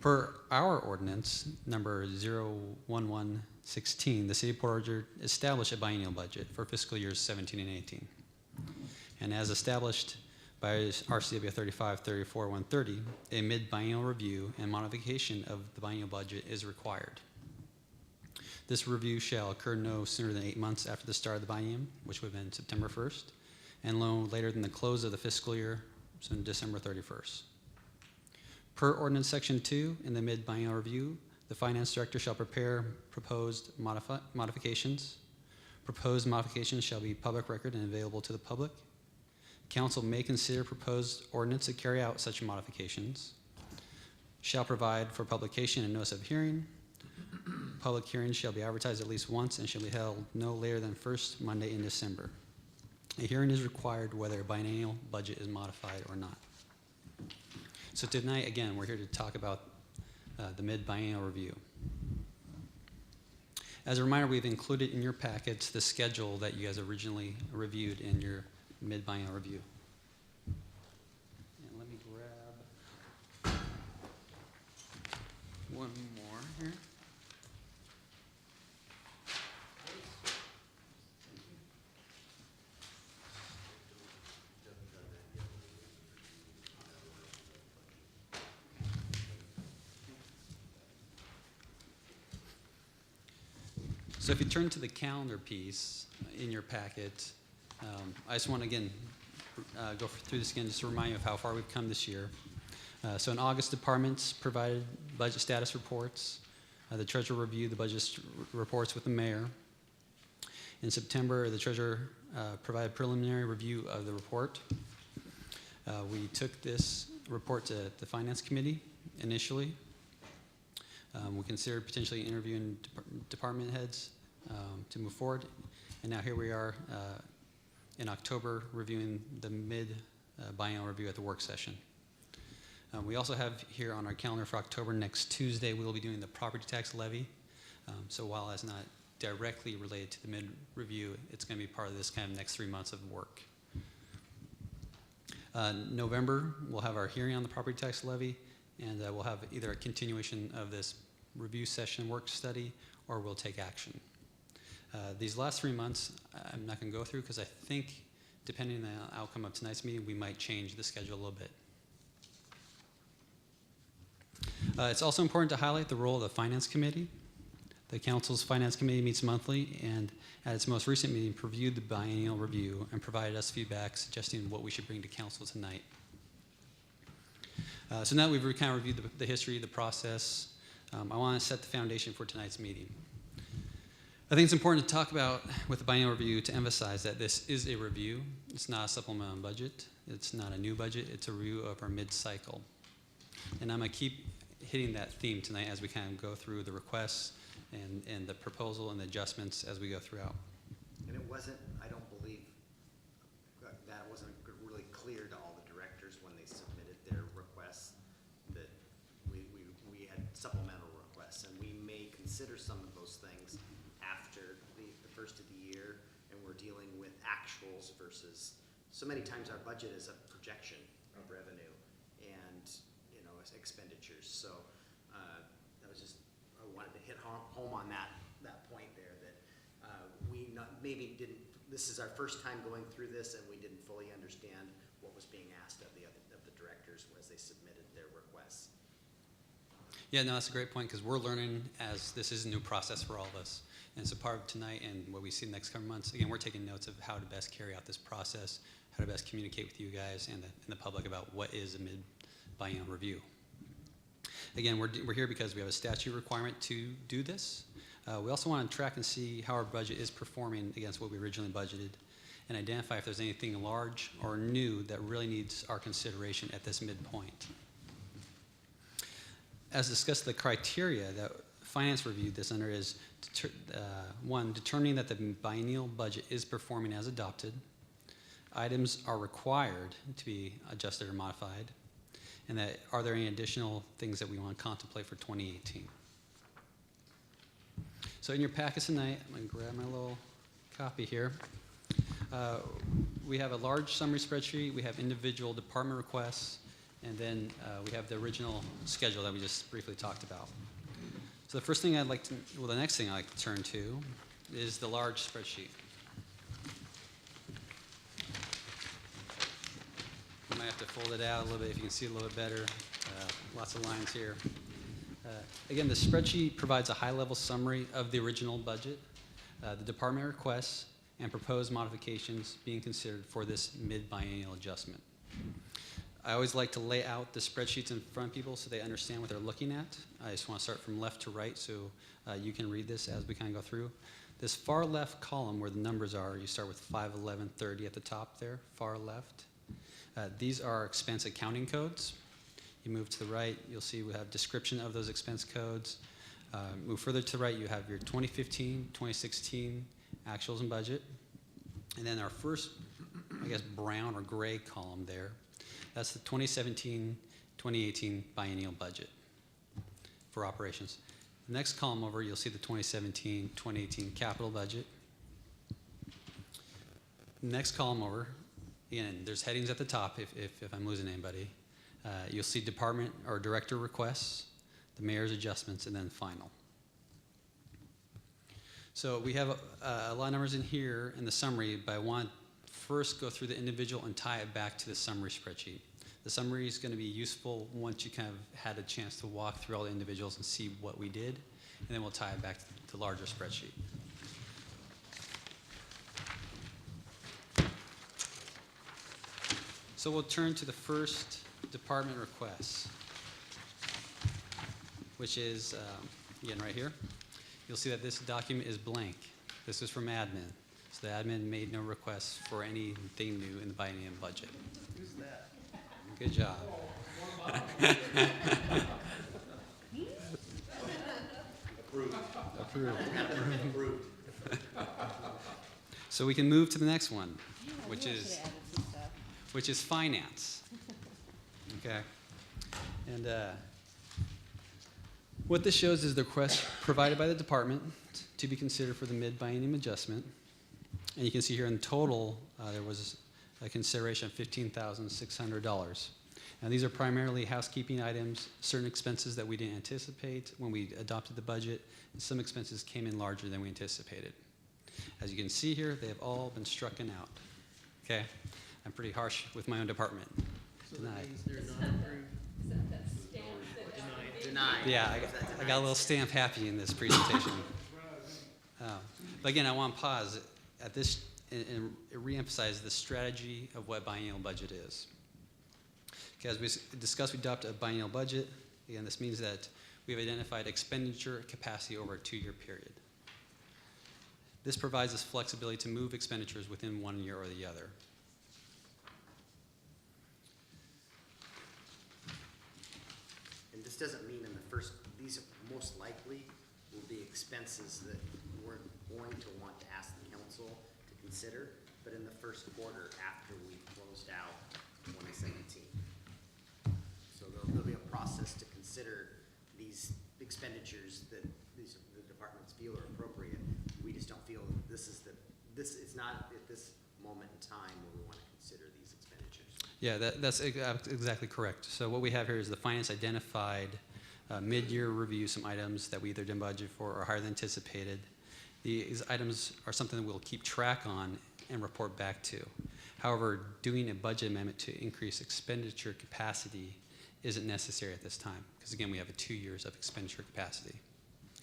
Per our ordinance, number 01116, the City of Port Orchard established a biennial budget for fiscal years 17 and 18. And as established by RCW 3534-130, a mid-biennial review and modification of the biennial budget is required. This review shall occur no sooner than 8 months after the start of the biennium, which would have been September 1st, and no later than the close of the fiscal year, so December 31st. Per Ordinance Section 2, in the mid-biennial review, the Finance Director shall prepare proposed modifications. Proposed modifications shall be public record and available to the public. Council may consider proposed ordinance to carry out such modifications. Shall provide for publication and notice of hearing. Public hearings shall be advertised at least once and shall be held no later than first Monday in December. A hearing is required whether a biennial budget is modified or not. So tonight, again, we're here to talk about the mid-biennial review. As a reminder, we've included in your packets the schedule that you guys originally reviewed in your mid-biennial review. And let me grab one more here. So if you turn to the calendar piece in your packet, I just want to again go through this again just to remind you of how far we've come this year. So in August, departments provided budget status reports. The treasurer reviewed the budget reports with the mayor. In September, the treasurer provided preliminary review of the report. We took this report to the finance committee initially. We considered potentially interviewing department heads to move forward. And now here we are in October reviewing the mid-biennial review at the work session. We also have here on our calendar for October, next Tuesday, we will be doing the property tax levy. So while it's not directly related to the mid-review, it's going to be part of this kind of next 3 months of work. November, we'll have our hearing on the property tax levy, and we'll have either a continuation of this review session work study, or we'll take action. These last 3 months, I'm not going to go through because I think, depending on the outcome of tonight's meeting, we might change the schedule a little bit. It's also important to highlight the role of the Finance Committee. The Council's Finance Committee meets monthly, and at its most recent meeting, reviewed the biennial review and provided us feedback suggesting what we should bring to Council tonight. So now that we've kind of reviewed the history, the process, I want to set the foundation for tonight's meeting. I think it's important to talk about with the biennial review to emphasize that this is a review. It's not a supplemental budget. It's not a new budget. It's a review of our mid-cycle. And I'm going to keep hitting that theme tonight as we kind of go through the requests and the proposal and the adjustments as we go throughout. And it wasn't, I don't believe, that wasn't really clear to all the directors when they submitted their requests, that we had supplemental requests, and we may consider some of those things after the first of the year, and we're dealing with actuals versus, so many times our budget is a projection of revenue and, you know, expenditures. So that was just, I wanted to hit home on that point maybe didn't, this is our first time going through this, and we didn't fully understand what was being asked of the directors as they submitted their requests. Yeah, no, that's a great point, because we're learning as this is a new process for all of us. And so part of tonight and what we see in the next couple months, again, we're taking notes of how to best carry out this process, how to best communicate with you guys and the public about what is a mid-biennial review. Again, we're here because we have a statute requirement to do this. We also want to track and see how our budget is performing against what we originally budgeted and identify if there's anything large or new that really needs our consideration at this midpoint. As discussed, the criteria that finance reviewed this under is one, determining that the biennial budget is performing as adopted. Items are required to be adjusted or modified. And that are there any additional things that we want to contemplate for 2018? So in your packets tonight, I'm going to grab my little copy here. We have a large summary spreadsheet. We have individual department requests. And then we have the original schedule that we just briefly talked about. So the first thing the next thing I'd like to turn to is the large spreadsheet. You might have to fold it out a little bit if you can see it a little bit better. Lots of lines here. Again, the spreadsheet provides a high-level summary of the original budget, the department requests, and proposed modifications being considered for this mid-biennial adjustment. I always like to lay out the spreadsheets in front of people so they understand what they're looking at. I just want to start from left to right so you can read this as we kind of go through. This far left column where the numbers are, you start with 51130 at the top there, far left. These are expense accounting codes. You move to the right, you'll see we have description of those expense codes. Move further to the right, you have your 2015, 2016 actuals and budget. And then our first, I guess, brown or gray column there, that's the 2017, 2018 biennial budget for operations. The next column over, you'll see the 2017, 2018 capital budget. Next column over, again, there's headings at the top if I'm losing anybody. You'll see department or director requests, the mayor's adjustments, and then final. So we have a lot of numbers in here in the summary, but I want to first go through the individual and tie it back to the summary spreadsheet. The summary is going to be useful once you kind of had a chance to walk through all the individuals and see what we did, and then we'll tie it back to the larger spreadsheet. So we'll turn to the first department request, which is, again, right here. You'll see that this document is blank. This is from admin. So the admin made no requests for anything new in the biennium budget. Who's that? Good job. Approved. Approved. Approved. So we can move to the next one, which You is should add some stuff. which is finance. Okay. And what this shows is the request provided by the department to be considered for the mid-biennium adjustment. And you can see here in total, there was a consideration of $15,600. Now these are primarily housekeeping items, certain expenses that we didn't anticipate when we adopted the budget, and some expenses came in larger than we anticipated. As you can see here, they have all been strucken out. Okay? I'm pretty harsh with my own department. So Denied. that means they're not approved. Denied. Yeah, I got a little stamp happy in this presentation. But again, I want to pause at this and reemphasize the strategy of what biennial budget is. Okay, as we discussed, we adopt a biennial budget. Again, this means that we've identified expenditure capacity over a 2-year period. This provides us flexibility to move expenditures within 1 year or the other. And this doesn't mean in the first, these most likely will be expenses that we're going to want to ask the council to consider, but in the first quarter after we closed out 2017. So there'll be a process to consider these expenditures that the departments feel are appropriate. We just don't feel this is not at this moment in time where we want to consider these expenditures. Yeah, that's exactly correct. So what we have here is the finance identified mid-year review, some items that we either didn't budget for or higher than anticipated. These items are something that we'll keep track on and report back to. However, doing a budget amendment to increase expenditure capacity isn't necessary at this time, because again, we have 2 years of expenditure capacity.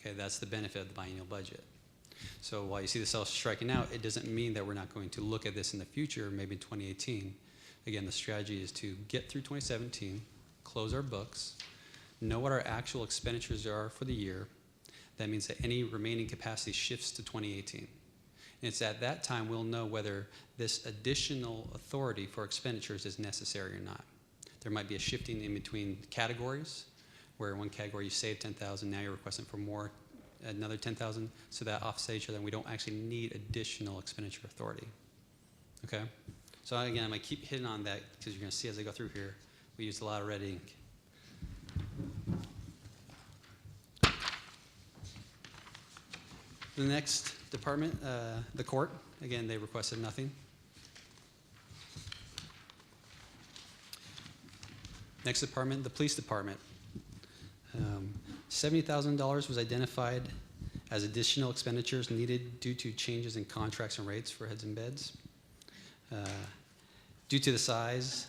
Okay, that's the benefit of the biennial budget. So while you see the cells striking out, it doesn't mean that we're not going to look at this in the future, maybe in 2018. Again, the strategy is to get through 2017, close our books, know what our actual expenditures are for the year. That means that any remaining capacity shifts to 2018. And it's at that time we'll know whether this additional authority for expenditures is necessary or not. There might be a shifting in between categories, where in one category you save 10,000, now you're requesting for more, another 10,000, so that offset each other, and we don't actually need additional expenditure authority. Okay? So again, I'm gonna keep hitting on that, because you're gonna see as I go through here, we used a lot of red ink. The next department, the court, again, they requested nothing. Next department, the police department. $70,000 was identified as additional expenditures needed due to changes in contracts and rates for heads and beds. Due to the size,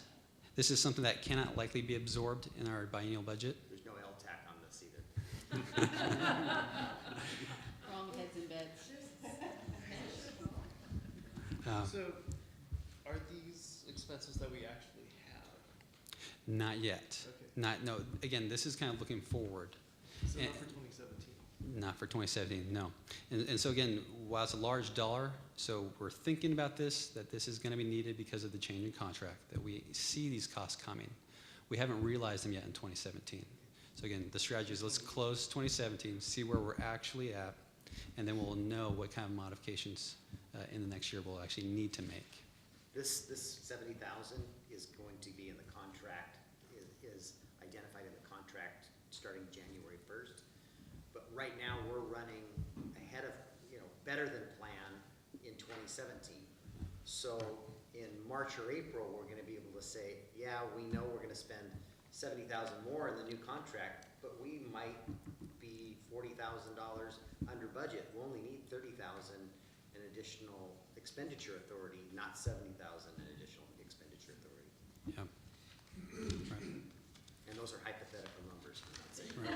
this is something that cannot likely be absorbed in our biennial budget. There's no LTAC on this either. Wrong heads in beds. So, are these expenses that we actually have? Not yet. Okay. No, again, this is kind of looking forward. So And- not for 2017? Not for 2017, no. And so again, while it's a large dollar, so we're thinking about this, that this is gonna be needed because of the change in contract, that we see these costs coming. We haven't realized them yet in 2017. So again, the strategy is let's close 2017, see where we're actually at, and then we'll know what kind of modifications in the next year we'll actually need to make. This 70,000 is going to be in the contract, is identified in the contract starting January 1st. But right now, we're running ahead of, better than plan in 2017. So in March or April, we're gonna be able to say, yeah, we know we're gonna spend 70,000 more in the new contract, but we might be $40,000 under budget. We'll only need 30,000 in additional expenditure authority, not 70,000 in additional expenditure authority. Yeah. Right. And those are hypothetical numbers, I'm not saying. Right.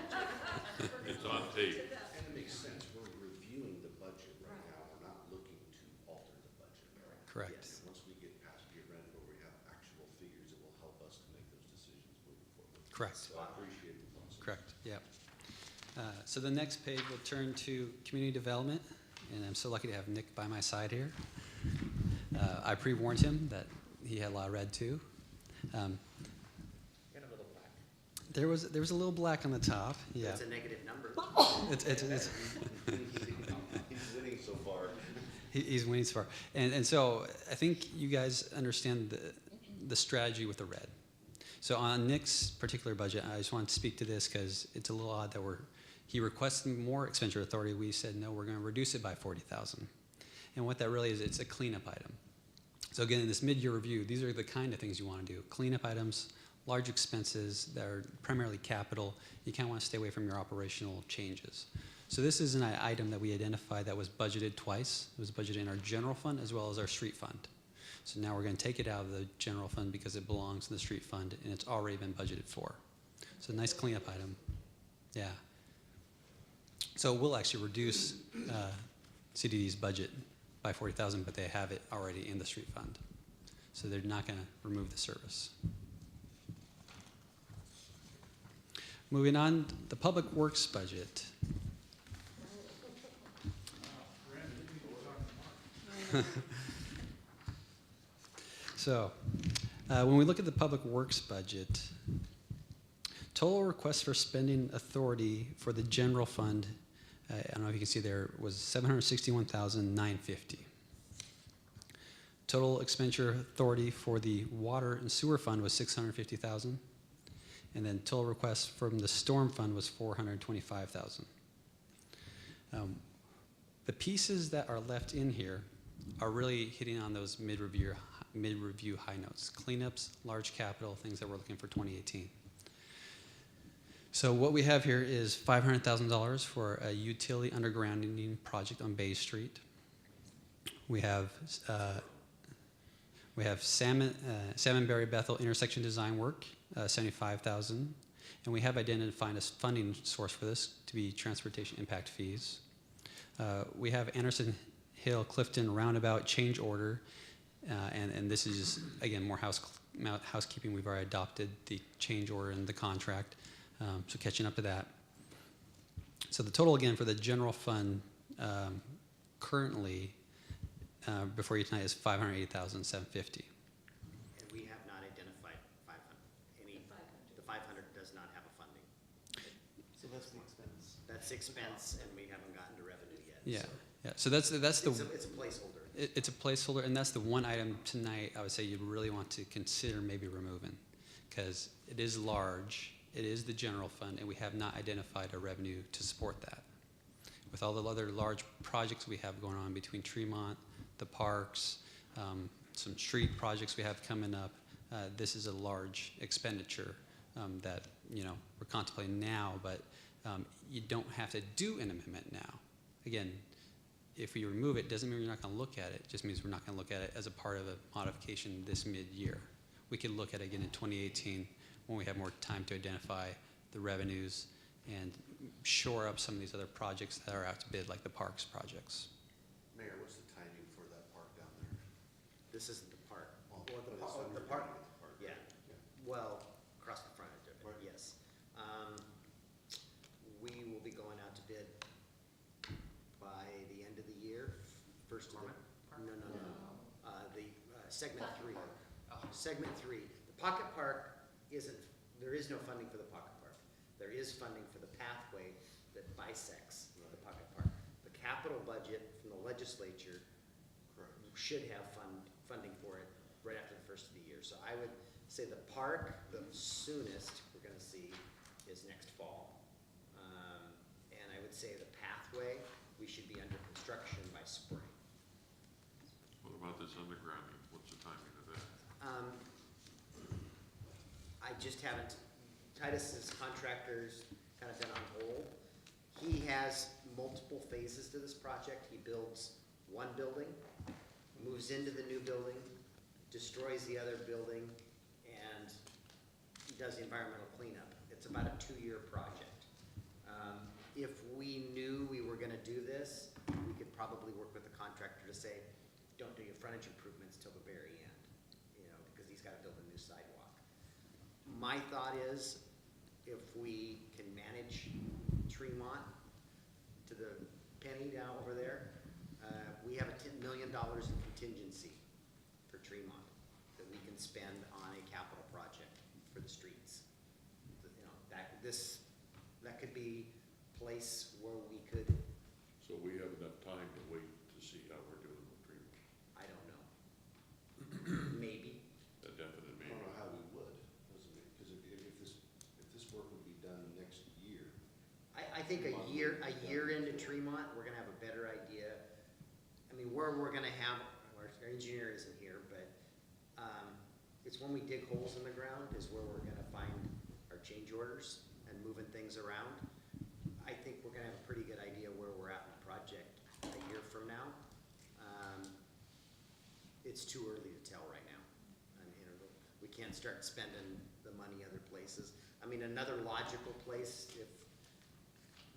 It's on tape. And it makes sense, we're reviewing the budget right now, we're not looking to alter the budget. Correct. Yes. Once we get past year end where we have actual figures, it will help us to make those decisions moving forward. Correct. So I appreciate the thoughts. Correct, yeah. So the next page will turn to community development, and I'm so lucky to have Nick by my side here. I pre-warned him that he had a lot of red too. And a little black. There was a little black on the top, yeah. That's a negative number. It's He's winning so far. he's winning so far. And so I think you guys understand the strategy with the red. So on Nick's particular budget, I just wanted to speak to this because it's a little odd that he requested more expenditure authority. We said, no, we're going to reduce it by 40,000. And what that really is, it's a cleanup item. So again, in this mid-year review, these are the kind of things you want to do. Cleanup items, large expenses that are primarily capital. You kind of want to stay away from your operational changes. So this is an item that we identified that was budgeted twice. It was budgeted in our general fund as well as our street fund. So now we're going to take it out of the general fund because it belongs in the street fund and it's already been budgeted for. So a nice cleanup item. Yeah. So we'll actually reduce CDD's budget by 40,000, but they have it already in the street fund. So they're not going to remove the service. Moving on, the public works budget. So, when we look at the public works budget, total request for spending authority for the general fund, I don't know if you can see there, was $761,950. Total expenditure authority for the water and sewer fund was $650,000. And then total request from the storm fund was $425,000. The pieces that are left in here are really hitting on those mid-review high notes. Cleanups, large capital, things that we're looking for 2018. So what we have here is $500,000 for a utility undergrounding project on Bay Street. We have Salmonberry Bethel intersection design work, $75,000, and we have identified a funding source for this to be transportation impact fees. We have Anderson Hill Clifton roundabout change order, and this is just, again, more housekeeping. We've already adopted the change order and the contract, so catching up to that. So the total, again, for the general fund currently before you tonight is $580,750. And we have not identified 500, the 500 does not have a funding. So that's the expense. That's expense, and we haven't gotten to revenue yet. Yeah, so yeah. So that's the It's a placeholder. it's a placeholder, and that's the one item tonight I would say you really want to consider maybe removing, because it is large. It is the general fund, and we have not identified a revenue to support that. With all the other large projects we have going on between Tremont, the parks, some street projects we have coming up, this is a large expenditure that we're contemplating now, but you don't have to do an amendment now. Again, if we remove it, doesn't mean we're not going to look at it. It just means we're not going to look at it as a part of a modification this mid-year. We could look at it again in 2018 when we have more time to identify the revenues and shore up some of these other projects that are out to bid, like the parks projects. Mayor, what's the timing for that park down there? This isn't the park. Well, Or but the it's park, under the park, the park. yeah. Well, across the front of it, Right. yes. We will be going out to bid by the end of the year, first of the. No. Segment 3. Segment 3. The Pocket Park there is no funding for the Pocket Park. There is funding for the pathway that bisects the Pocket Park. The capital budget from the legislature should have funding for it right after the first of the year. So I would say the park, the soonest we're gonna see is next fall. And I would say the pathway, we should be under construction by spring. What about this undergrounding? What's the timing of that? I just haven't, Titus's contractor's kind of been on hold. He has multiple phases to this project. He builds one building, moves into the new building, destroys the other building, and does the environmental cleanup. It's about a 2-year project. If we knew we were gonna do this, we could probably work with the contractor to say, don't do your frontage improvements till the very end, because he's gotta build a new sidewalk. My thought is, if we can manage Tremont to the penny down over there, we have a $10 million in contingency for Tremont that we can spend on a capital project for the streets. That could be a place where we could, So we have enough time to wait to see how we're doing with Tremont? I don't know, maybe. A definite I maybe. don't know how we would, because if this work would be done next year. I think a year into Tremont, we're gonna have a better idea. I mean, where we're gonna have, our engineer isn't here, but, it's when we dig holes in the ground is where we're gonna find our change orders and moving things around. I think we're gonna have a pretty good idea where we're at in the project a year from now. It's too early to tell right now. I mean, we can't start spending the money other places. I mean, another logical place, if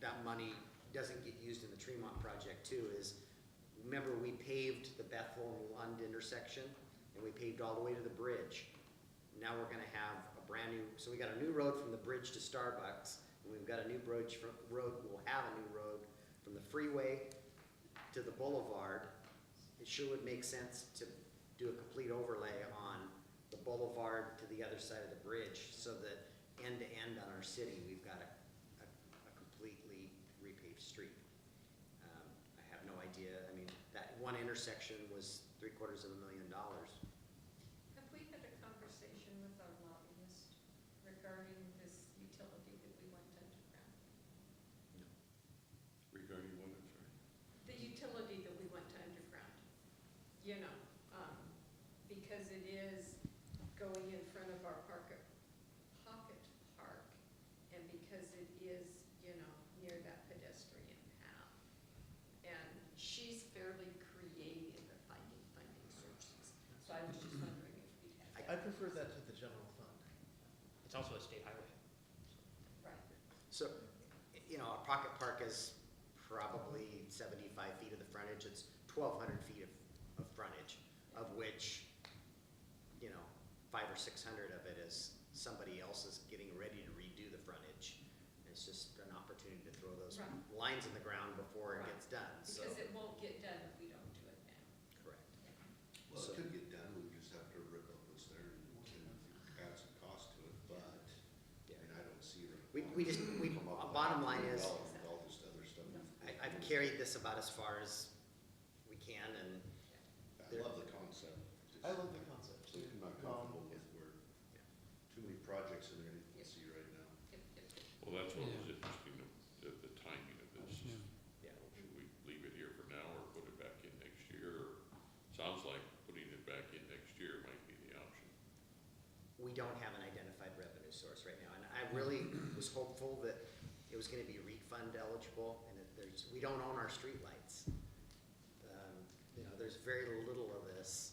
that money doesn't get used in the Tremont project too, is, remember we paved the Bethel and Lund intersection, and we paved all the way to the bridge. Now we're gonna have a brand new, so we got a new road from the bridge to Starbucks, and we've got a new we'll have a new road from the freeway to the boulevard. It sure would make sense to do a complete overlay on the boulevard to the other side of the bridge, so that end to end on our city, we've got a completely repaved street. I have no idea, I mean, that one intersection was $750,000. Have we had a conversation with our lobbyist regarding this utility that we went underground? Regarding what, I'm sorry? The utility that we went underground, because it is going in front of our pocket park, and because that to the general fund. It's also a state highway. So, you know, a pocket park is probably 75 feet of the frontage. It's 1,200 feet of frontage, of which, you know, 500 or 600 of it is somebody else is getting ready to redo the frontage. It's just an opportunity to throw those Right. lines in the ground before it Right. gets done, so. Because it won't get done if we don't do it now. Correct. Well, So- it could get done, we just have to rip up what's there and add some cost to it, but, Yeah. and I don't see the. We Come up with bottom $1 line million is, with all this other stuff. I've carried this about as far as we can, and I love the concept. I love the concept too. I'm not comfortable with where, too many projects in there you can see right now. Well, that's what was Yeah. interesting, the timing of this. Yeah. Yeah. Should we leave it here for now or put it back in next year? Or sounds like putting it back in next year might be the option. we don't have an identified revenue source right now. And I really was hopeful that it was gonna be refund eligible, and that we don't own our streetlights. You know, there's very little of this.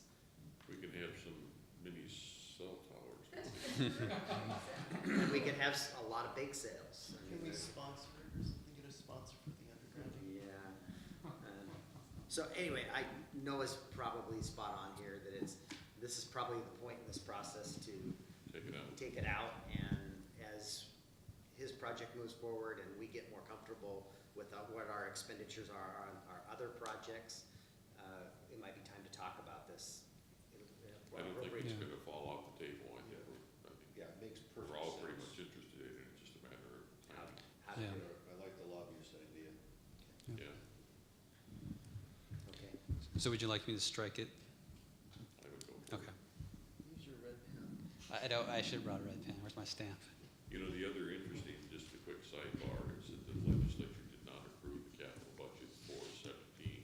We can have some mini cell towers. And we could have a lot of bake sales. I Can mean, we there's- sponsor it or something, get a sponsor for the undergrounding? Yeah. So anyway, I know it's probably spot on here that this is probably the point in this process to Take it out. take it out, and as his project moves forward and we get more comfortable with what our expenditures are on our other projects, it might be time to talk about this. I don't think it's Yeah. gonna fall off the table. I think Yeah, it makes perfect sense. we're all pretty much interested in it, it's just a matter of How timing. how to Yeah. do it. I like the lobbyist idea. Yeah, Okay. So would you like me to strike it? I would go for it. Okay. Use your red pen. I should have brought a red pen. Where's my stamp? You know, the other interesting, just a quick sidebar, is that the legislature did not approve the capital budget for 17.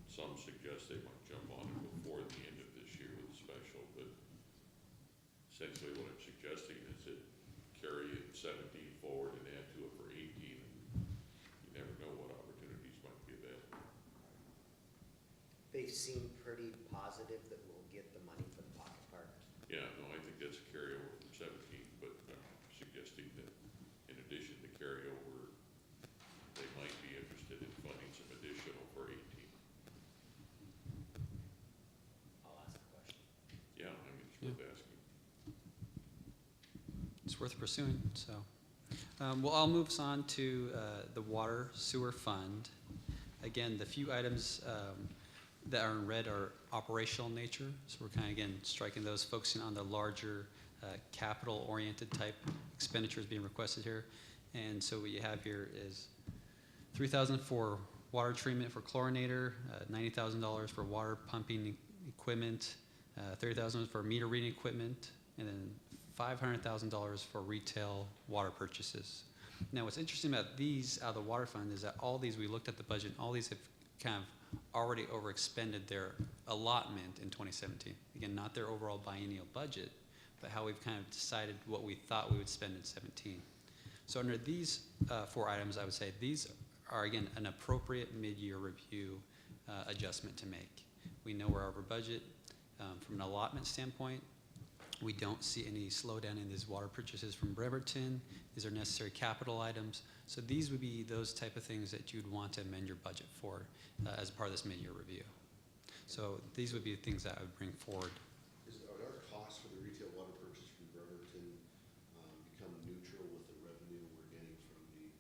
Some suggest they might jump on it before the end of this year with a special, but essentially what I'm suggesting is that carry it 17 forward and add to it for 18. And you never know what opportunities might be available. They seem pretty positive that we'll get the money for the pocket park. Yeah, no, I think that's a carryover from 17, but I'm suggesting that in addition to carryover, they might be interested in funding some additional for 18. I'll ask the question. Yeah, I mean, it's worth asking. It's worth pursuing, so. Well, I'll move us on to the water sewer fund. Again, the few items that are in red are operational in nature, so we're kind of, again, striking those, focusing on the larger capital-oriented type expenditures being requested here. And so what you have here is $3,000 for water treatment for chlorinator, $90,000 for water pumping equipment, $30,000 for meter reading equipment, and then $500,000 for retail water purchases. Now, what's interesting about these out of the water fund is that all these, we looked at the budget, all these have kind of already overexpended their allotment in 2017. Again, not their overall biennial budget, but how we've kind of decided what we thought we would spend in 17. So under these 4 items, I would say these are, again, an appropriate mid-year review adjustment to make. We know we're over budget. From an allotment standpoint, we don't see any slowdown in these water purchases from Bremerton. These are necessary capital items. So these would be those type of things that you'd want to amend your budget for as part of this mid-year review. So these would be things that I would bring forward. Are our costs for the retail water purchase from Bremerton become neutral with the revenue we're getting from the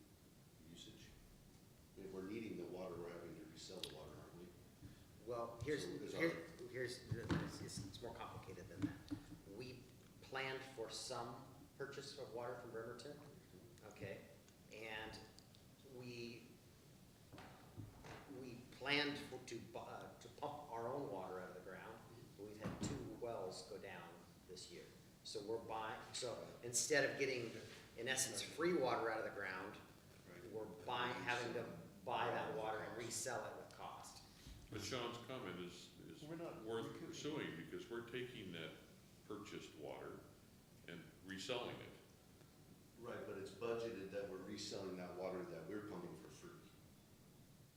usage? If we're needing the water, we're having to resell the water, aren't we? Well, So is it's more complicated than that. We planned for some purchase of water from Bremerton, okay? And we planned to pump our own water out of the ground. We've had 2 wells go down this year. So instead of getting, in essence, free water out of the ground, we're having to buy that water and resell it with cost. But Sean's comment is We're not worth recouping. pursuing because we're taking that purchased water and reselling it. Right, but it's budgeted that we're reselling that water that we're pumping for free.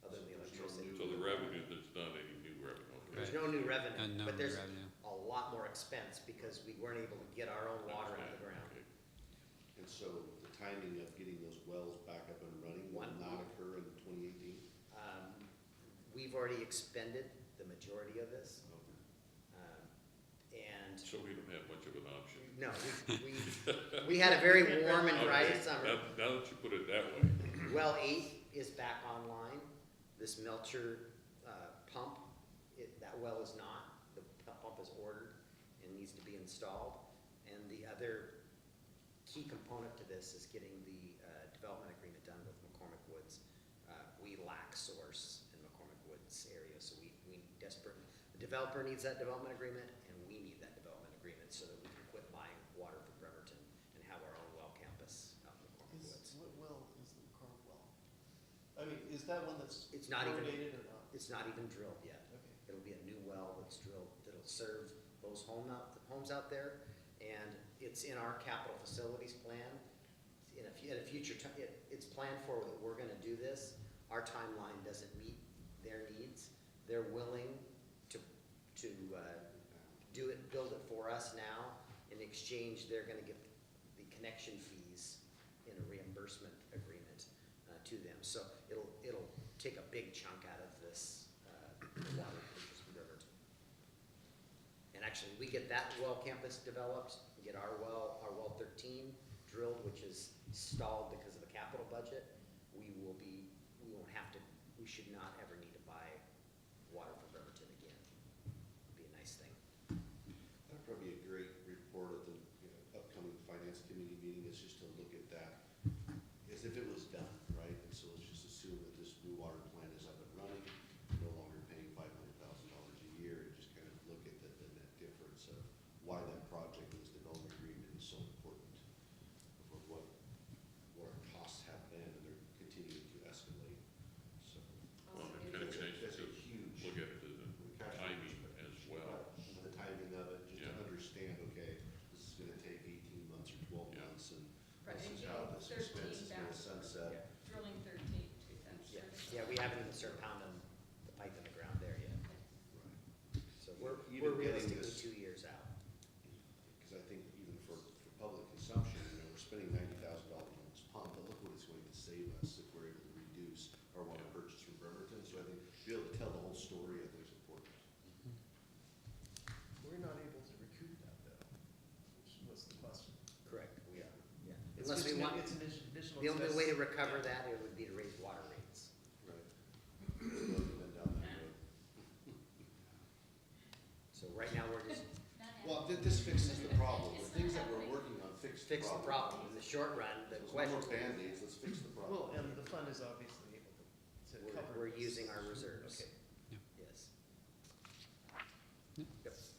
Other than the There's no electricity. new- So the revenue, there's not any new revenue. Okay. There's no new revenue, And no but new there's revenue. a lot lot more expense because we weren't able to get our own water out of the ground. Okay. And so the timing of getting those wells back up and running will not occur in 2018? We've already expended the majority of this. And So we don't have much of an option. no, we had a very warm and dry Okay, summer. Now that you put it that way, Well 8 is back online. This Melcher pump, that well is not. The pump is ordered and needs to be installed. And the other key component to this is getting the development agreement done with McCormick Woods. We lack source in McCormick Woods area, so we desperately, the developer needs that development agreement and we need that development agreement so that we can quit buying water from Bremerton and have our own well campus out in McCormick Woods. What well is the current well? I mean, is that one that's It's not even- fluoridated or not? It's not even drilled yet. Okay. It'll be a new well that's drilled, that'll serve those homes out there. And it's in our capital facilities plan. At a future time, it's planned for that we're gonna do this. Our timeline doesn't meet their needs. They're willing to do it, build it for us now. In exchange, they're gonna get the connection fees in a reimbursement agreement to them. So it'll take a big chunk out of this water purchase from Bremerton. And actually, we get that well campus developed, we get our well 13 drilled, which is stalled because of the capital budget. We should not ever need to buy water from Bremerton again. It'd be a nice thing. That'd probably be a great report at the upcoming finance committee meeting, is just to look at that as if it was done, right? And so let's just assume that this new water plant is up and running, no longer paying $500,000 a year, and just kind of look at the net difference of why that project and this development agreement is so important, of what our costs have been, and they're continuing to escalate. So well, it kind of be nice that's to a huge. look at the timing as well. The timing of it, just to Yeah. understand, okay, this is gonna take 18 months or 12 Yeah. months, and Right, this is and how this 13 expense is gonna back. sunset. Drilling 13 too, that's Yeah, sure. yeah, we haven't even started pounding the pipe in the ground there yet. Right. So we're Even getting realistically this- 2 years out. Because I think even for public consumption, we're spending $90,000 on this pump, but look what it's going to save us if we're able to reduce our water purchase from Bremerton. So I think to be able to tell the whole story, I think is important. We're not able to recoup that though, which was the question. Correct, we are, yeah. It's Unless just we want, it's an additional. the only way to expense. recover that, it would be to raise water rates. Right. We've been down that road. So right now, we're just Well, this fixes the problem. The things that we're working on fix the fix the problem. problem. In the short run, the There's no more question, Band-Aids, let's fix the problem. Well, and the fund is obviously able to cover. we're this. using our reserves. Okay. Yes.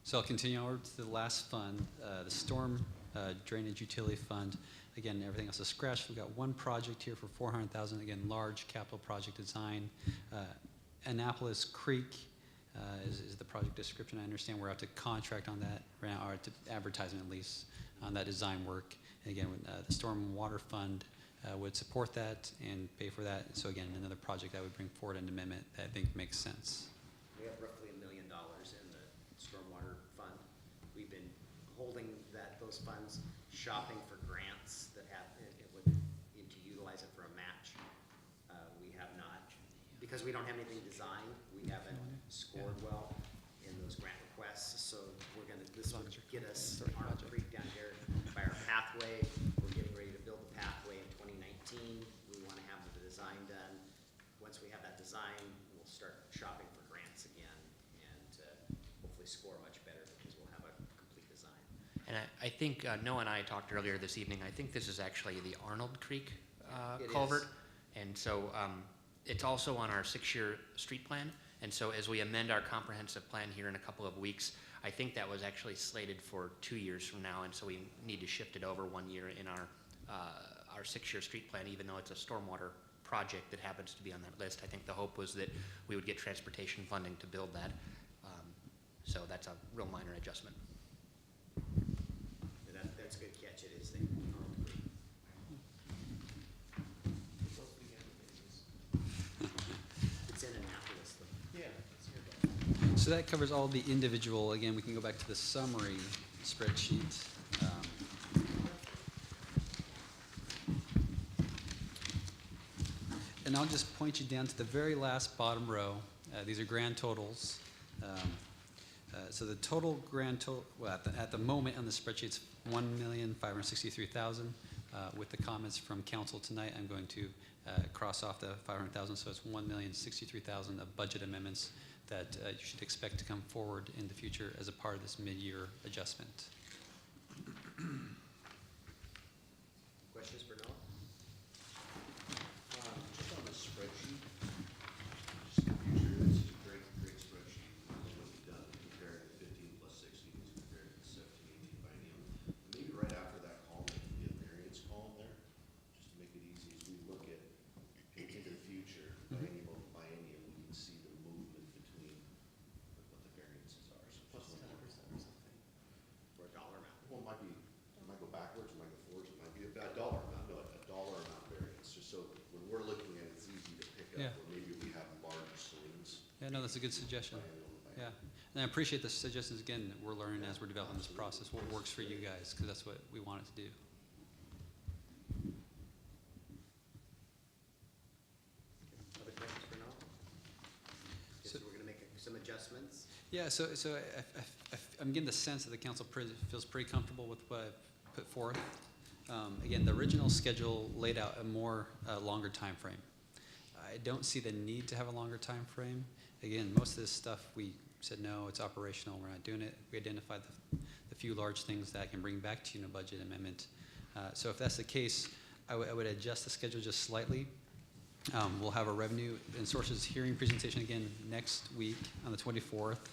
So I'll continue over to the last fund, the storm drainage utility fund. Again, everything else is scratched. We've got one project here for $400,000, again, large capital project design. Annapolis Creek is the project description. I understand we're out to contract on that, right now, or to advertising at least, on that design work. And again, the storm water fund would support that and pay for that. So again, another project I would bring forward an amendment that I think makes sense. We have roughly $1 million in the stormwater fund. We've been holding those funds, shopping for grants that have, to utilize it for a match. We have not, because we don't have anything designed, we haven't scored well in those grant requests. So this will get us Arnold Creek down here by our pathway. We're getting ready to build the pathway in 2019. We want to have the design done. Once we have that design, we'll start shopping for grants again and hopefully score much better because we'll have a complete design. And I think Noah and I talked earlier this evening, I think this is actually the Arnold Creek It culvert. is. And so it's also on our 6-year street plan. And so as we amend our comprehensive plan here in a couple of weeks, I think that was actually slated for 2 years from now. And so we need to shift it over 1 year in our 6-year street plan, even though it's a stormwater project that happens to be on that list. I think the hope was that we would get transportation funding to build that. So that's a real minor adjustment. That's a good catch. It is the Arnold Creek. It's supposed to be Annapolis. It's in Annapolis, though. Yeah, it's here. So that covers all the individual, again, we can go back to the summary spreadsheet. And I'll just point you down to the very last bottom row. These are grand totals. So the total grand total, well, at the moment on the spreadsheet's 1,563,000. With the comments from council tonight, I'm going to cross off the 500,000, so it's 1,063,000 of budget amendments that you should expect to come forward in the future as a part of this mid-year adjustment. Questions for Noah? Just on the spreadsheet, just the future, it's a great spreadsheet. What we've done, compared to 15 plus 16 is compared to the 17, 18 biennium. Maybe right after that column, there can be a variance column there, just to make it easy as we look at into the future, biennium over biennium, we can see the movement between what the variances are. So Plus just 10% or something. Or a dollar amount? well, it might go backwards, it might go forwards, it might be a dollar amount, no, a dollar amount variance, just so when we're looking at it, it's easy to pick Yeah. up, or maybe we have large swings. Yeah, no, that's a good suggestion. Yeah, and I appreciate the suggestions. Again, we're learning as we're developing this process what works for you guys, because that's what we want it to do. Other questions for Noah? Guess So- we're gonna make some adjustments. Yeah, so I'm getting the sense that the council feels pretty comfortable with what I've put forth. Again, the original schedule laid out a more longer time frame. I don't see the need to have a longer time frame. Again, most of this stuff, we said, no, it's operational, we're not doing it. We identified the few large things that I can bring back to you in a budget amendment. So if that's the case, I would adjust the schedule just slightly. We'll have a revenue and sources hearing presentation again next week on the 24th.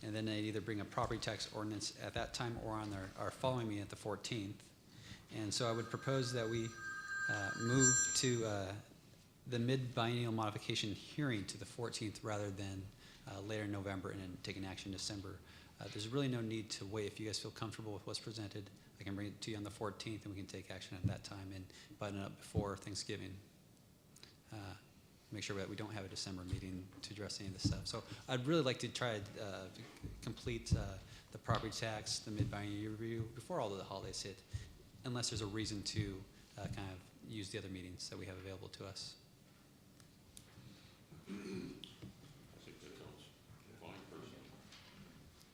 And then they'd either bring a property tax ordinance at that time or on our following meeting at the 14th. And so I would propose that we move to the mid-biennial modification hearing to the 14th rather than later in November and then take an action in December. There's really no need to wait. If you guys feel comfortable with what's presented, I can bring it to you on the 14th and we can take action at that time and button it up before Thanksgiving. Make sure that we don't have a December meeting to address any of this stuff. So I'd really like to try to complete the property tax, the mid-biennial review before all of the holidays hit, unless there's a reason to kind of use the other meetings that we have available to us. I think that sounds fine personally.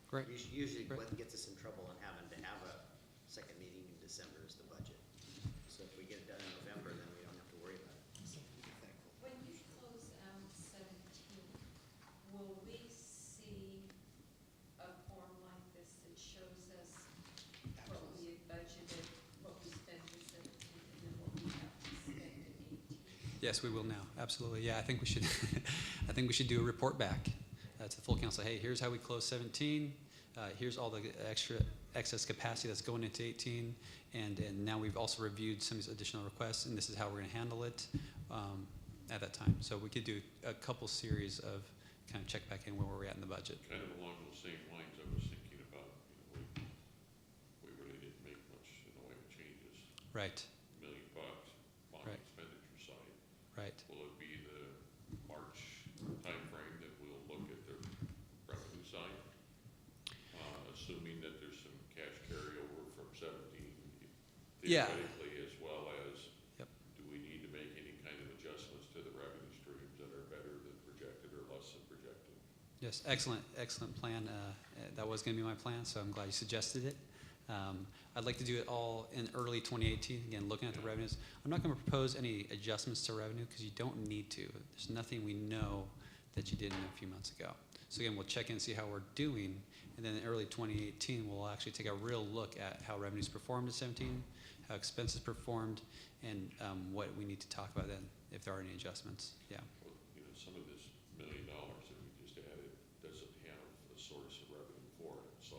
Great. Usually Great. what gets us in trouble on having to have a second meeting in December is the budget. So if we get it done in November, then we don't have to worry about it. When you close out 17, will we see a form like this that shows us what we had budgeted, what we spent in 17, and then what we have to spend in 18? Yes, we will now. Absolutely. Yeah, I think we should. I think we should do a report back to the full council. Hey, here's how we closed 17. Here's all the excess capacity that's going into 18, and now we've also reviewed some of these additional requests, and this is how we're going to handle it at that time. So we could do a couple series of kind of check back in where we're at in the budget. Kind of along those same lines, I was thinking about, we really didn't make much in the way of changes. Right. $1 million on the Right. expenditure side. Right. Will it be the March timeframe that we'll look at the revenue side? Assuming that there's some cash carryover from 17, Yeah. theoretically, as well as, Yep. do we need to make any kind of adjustments to the revenue streams that are better than projected or less than projected? Yes, excellent plan. That was going to be my plan, so I'm glad you suggested it. I'd like to do it all in early 2018, again, looking at the revenues. I'm not going to propose any adjustments to revenue because you don't need to. There's nothing we know that you didn't know a few months ago. So again, we'll check in and see how we're doing, and then in early 2018, we'll actually take a real look at how revenues performed in 17, how expenses performed, and what we need to talk about then, if there are any adjustments. Yeah. Well, some of this $1 million that we just added doesn't have a source of revenue for it, so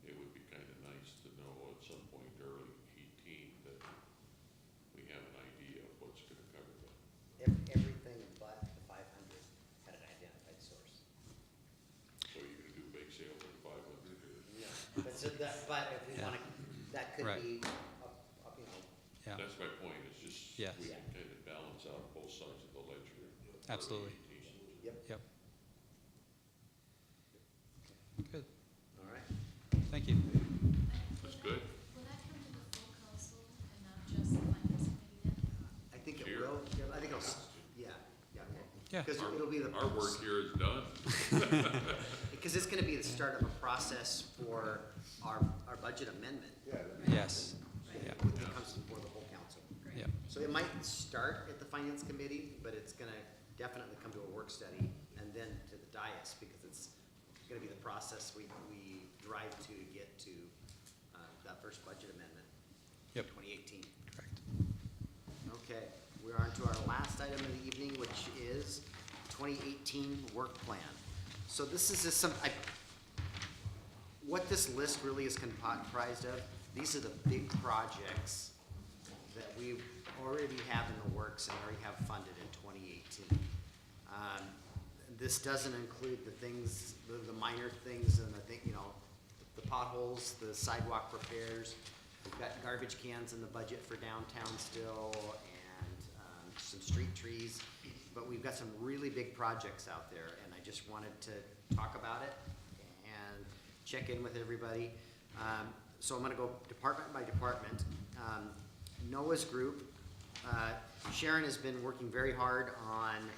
it would be kind of nice to know at some point early 18 that we have an idea of what's going to cover that. Everything but the 500 had an identified source. So you're going to do bake sale at 500 or? No, but if we Yeah. want to, that could Right. be, Yeah. That's my point, it's just, Yeah. we can kind of balance out both sides of the ledger. Absolutely. Yep. Yep. Thank you. That's good. Will that come to the full council and not just the finance committee then? I think it Sure. will, I think it'll, yeah, yeah. Yeah. Because it'll be the. Our work here is done. Because it's gonna be the start of a process for our budget amendment. Yes. Yeah. It comes before the whole council. Yeah. So it might start at the finance committee, but it's gonna definitely come to a work study and then to the dais, because it's gonna be the process we drive to get to, that first budget amendment. Yep. 2018. Correct. Okay, we're on to our last item of the evening, which is 2018 work plan. So this is just what this list really is comprised of. These are the big projects that we already have in the works and already have funded in 2018. This doesn't include the things, the minor things, and the potholes, the sidewalk repairs. We've got garbage cans in the budget for downtown still, and some street trees. But we've got some really big projects out there, and I just wanted to talk about it and check in with everybody. So I'm gonna go department by department. Noah's group, Sharon has been working very hard on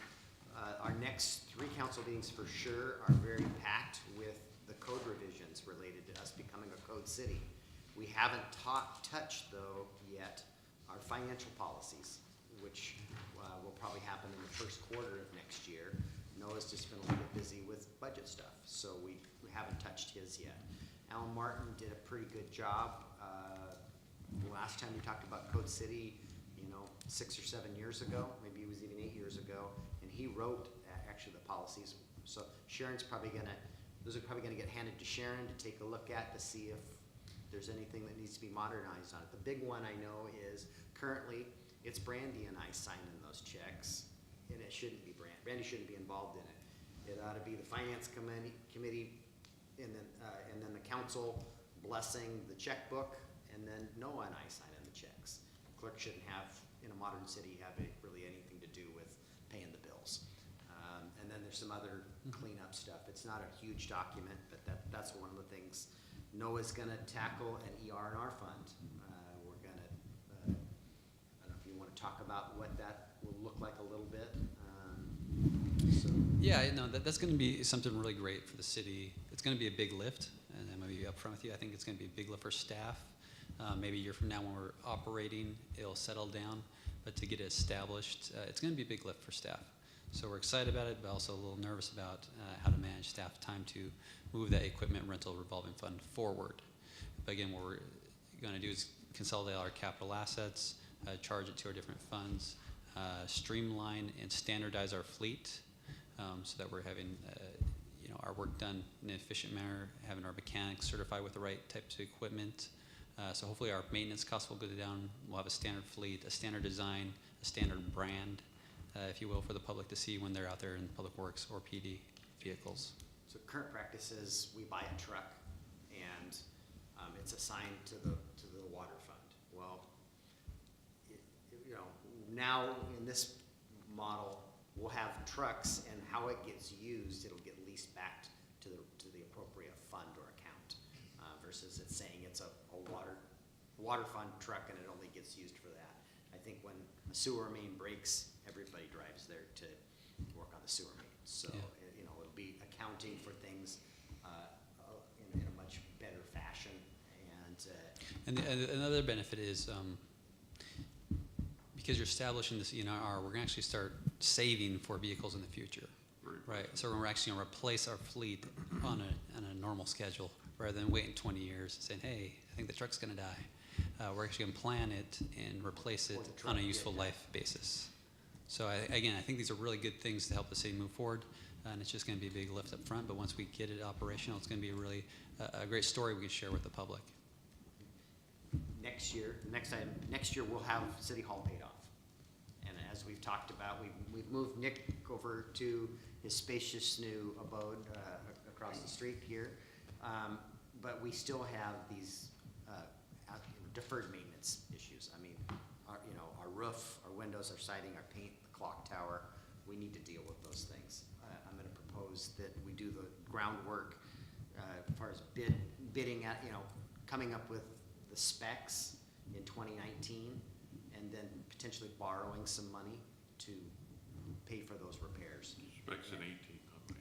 our next 3 council meetings for sure are very packed with the code revisions related to us becoming a code city. We haven't touched though yet our financial policies, which will probably happen in the first quarter of next year. Noah's just been a little bit busy with budget stuff, so we haven't touched his yet. Alan Martin did a pretty good job. Last time we talked about Code City, 6 or 7 years ago, maybe it was even 8 years ago, and he wrote actually the policies. So Sharon's those are probably gonna get handed to Sharon to take a look at to see if there's anything that needs to be modernized on it. The big one I know is currently it's Brandy and I signing those checks, and it shouldn't be Brandy shouldn't be involved in it. It ought to be the finance committee, and then the council blessing the checkbook, and then Noah and I signing the checks. Clerk shouldn't have, in a modern city, really anything to do with paying the bills. And then there's some other cleanup stuff. It's not a huge document, but that's one of the things Noah's gonna tackle an ER&R fund. We're gonna, I don't know if you wanna talk about what that will look like a little bit. Yeah, no, that's going to be something really great for the city. It's going to be a big lift, and I'm going to be upfront with you. I think it's going to be a big lift for staff. Maybe a year from now when we're operating, it'll settle down. But to get it established, it's going to be a big lift for staff. So we're excited about it, but also a little nervous about how to manage staff time to move that equipment rental revolving fund forward. But again, what we're going to do is consolidate all our capital assets, charge it to our different funds, streamline and standardize our fleet. So that we're having our work done in an efficient manner, having our mechanics certified with the right types of equipment. So hopefully our maintenance costs will go down. We'll have a standard fleet, a standard design, a standard brand, if you will, for the public to see when they're out there in public works or PD vehicles. So current practice is we buy a truck and it's assigned to the water fund. Well, now in this model, we'll have trucks, and how it gets used, it'll get leased back to the appropriate fund or account, versus it's saying it's a water fund truck and it only gets used for that. I think when a sewer main breaks, everybody drives there to work on the sewer main. So Yeah. It'll be accounting for things in a much better fashion. And another benefit is because you're establishing this ENR, we're going to actually start saving for vehicles in the future, right? So we're actually going to replace our fleet on a normal schedule rather than waiting 20 years and saying, hey, I think the truck's going to die. We're actually going to plan it and replace it on a useful life basis. So I think these are really good things to help the city move forward, and it's just going to be a big lift up front. But once we get it operational, it's going to be really a great story we can share with the public. Next year we'll have City Hall paid off. And as we've talked about, we've moved Nick over to his spacious new abode across the street here. But we still have these deferred maintenance issues. I mean, our roof, our windows, our siding, our paint, the clock tower, we need to deal with those things. I'm gonna propose that we do the groundwork as far as bidding at, coming up with the specs in 2019, and then potentially borrowing some money to pay for those repairs. Specs in 18, not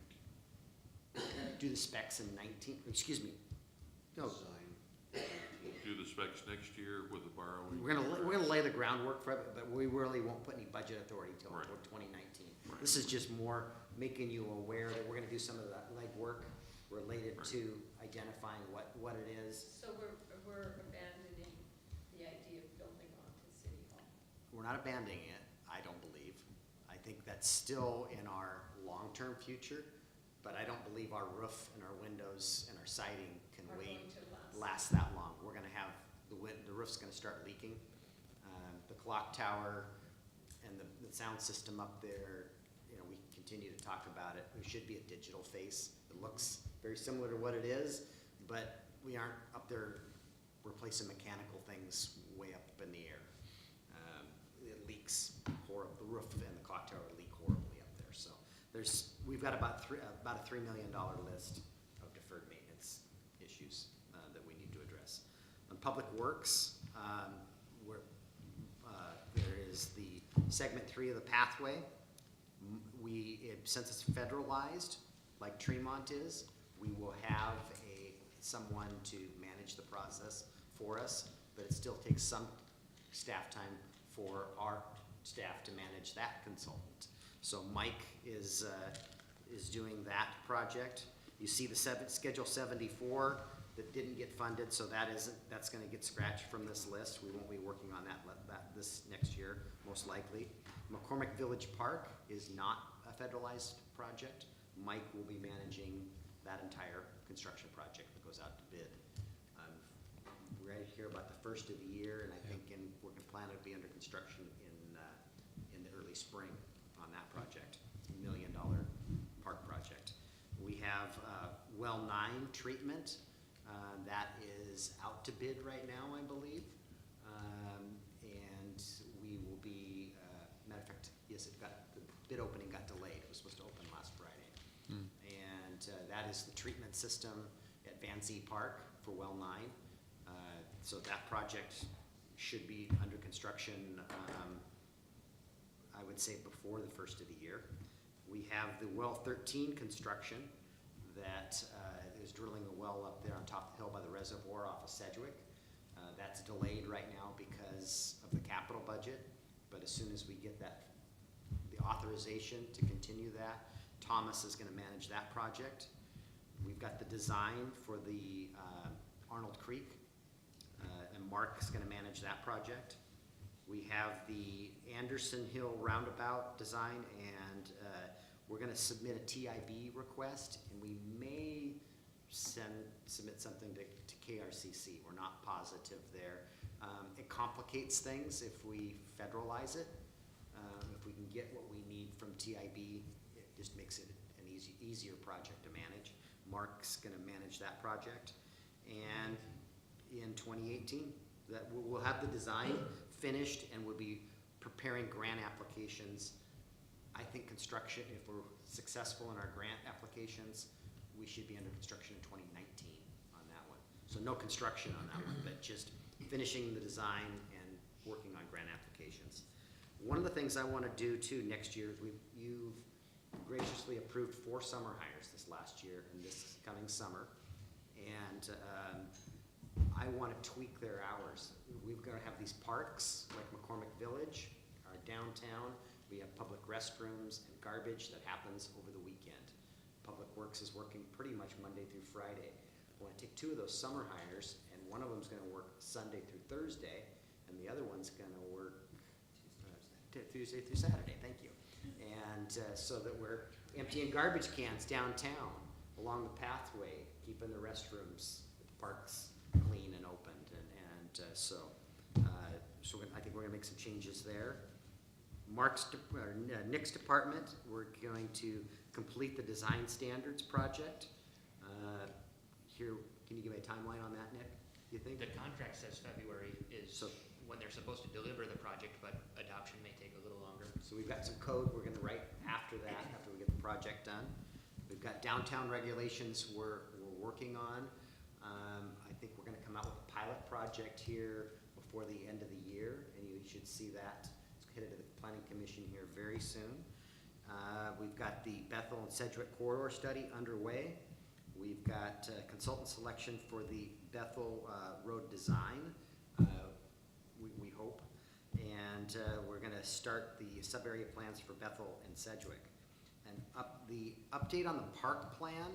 19. Do the specs in 19, excuse me. No, Design. Do the specs next year with the borrowing. we're gonna lay the groundwork for it, but we really won't put any budget authority till Right. 2019. Right. This is just more making you aware that we're gonna do some of that legwork related Right. to identifying what it is. So we're abandoning the idea of building onto City Hall. We're not abandoning it, I don't believe. I think that's still in our long-term future, but I don't believe our roof and our windows and our siding can Are wait, going to last that long. We're gonna have, the roof's gonna start leaking. The clock tower and the sound system up there, we continue to talk about it. It should be a digital face. It looks very similar to what it is, but we aren't up there replacing mechanical things way up in the air. It leaks horribly, the roof and the clock tower leak horribly up there. So we've got about a $3 million list of deferred maintenance issues that we need to address. On Public Works, there is the segment 3 of the pathway. Since it's federalized, like Tremont is, we will have someone to manage the process for us, but it still takes some staff time for our staff to manage that consultant. So Mike is doing that project. You see the Schedule 74 that didn't get funded, so that's gonna get scratched from this list. We won't be working on that this next year, most likely. McCormick Village Park is not a federalized project. Mike will be managing that entire construction project that goes out to bid. We're ready to hear about the first of the year, and I think we're gonna plan to be under construction in the early spring on that project. $1 million park project. We have Well 9 treatment. That is out to bid right now, I believe. And we will be, matter of fact, yes, the bid opening got delayed. It was supposed to open last Friday. And that is the treatment system at Van Zee Park for Well 9. So that project should be under construction, I would say before the first of the year. We have the Well 13 construction that is drilling a well up there on top of the hill by the reservoir off of Sedgwick. That's delayed right now because of the capital budget, but as soon as we get the authorization to continue that, Thomas is gonna manage that project. We've got the design for the Arnold Creek, and Mark's gonna manage that project. We have the Anderson Hill Roundabout design, and we're gonna submit a TIB request, and we may submit something to KRCC. We're not positive there. It complicates things if we federalize it. If we can get what we need from TIB, it just makes it an easier project to manage. Mark's gonna manage that project. And in 2018, we'll have the design finished, and we'll be preparing grant applications. I think construction, if we're successful in our grant applications, we should be under construction in 2019 on that one. So no construction on that one, but just finishing the design and working on grant applications. One of the things I want to do too next year is you've graciously approved 4 summer hires this last year and this coming summer. And I want to tweak their hours. We've got to have these parks like McCormick Village, our downtown. We have public restrooms and garbage that happens over the weekend. Public Works is working pretty much Monday through Friday. I want to take 2 of those summer hires, and one of them's going to work Sunday through Thursday, and the other one's going to work Tuesday through Saturday. Thank you. And so that we're emptying garbage cans downtown along the pathway, keeping the restrooms, the parks clean and opened, so I think we're going to make some changes there. Nick's department, we're going to complete the design standards project. Here, can you give me a timeline on that, Nick, do you think? The contract says February is when they're supposed to deliver the project, but adoption may take a little longer. So we've got some code we're gonna write after that, after we get the project done. We've got downtown regulations we're working on. I think we're gonna come out with a pilot project here before the end of the year, and you should see that. It's headed to the planning commission here very soon. We've got the Bethel and Sedgwick corridor study underway. We've got consultant selection for the Bethel road design, we hope. And we're gonna start the sub-area plans for Bethel and Sedgwick. And the update on the park plan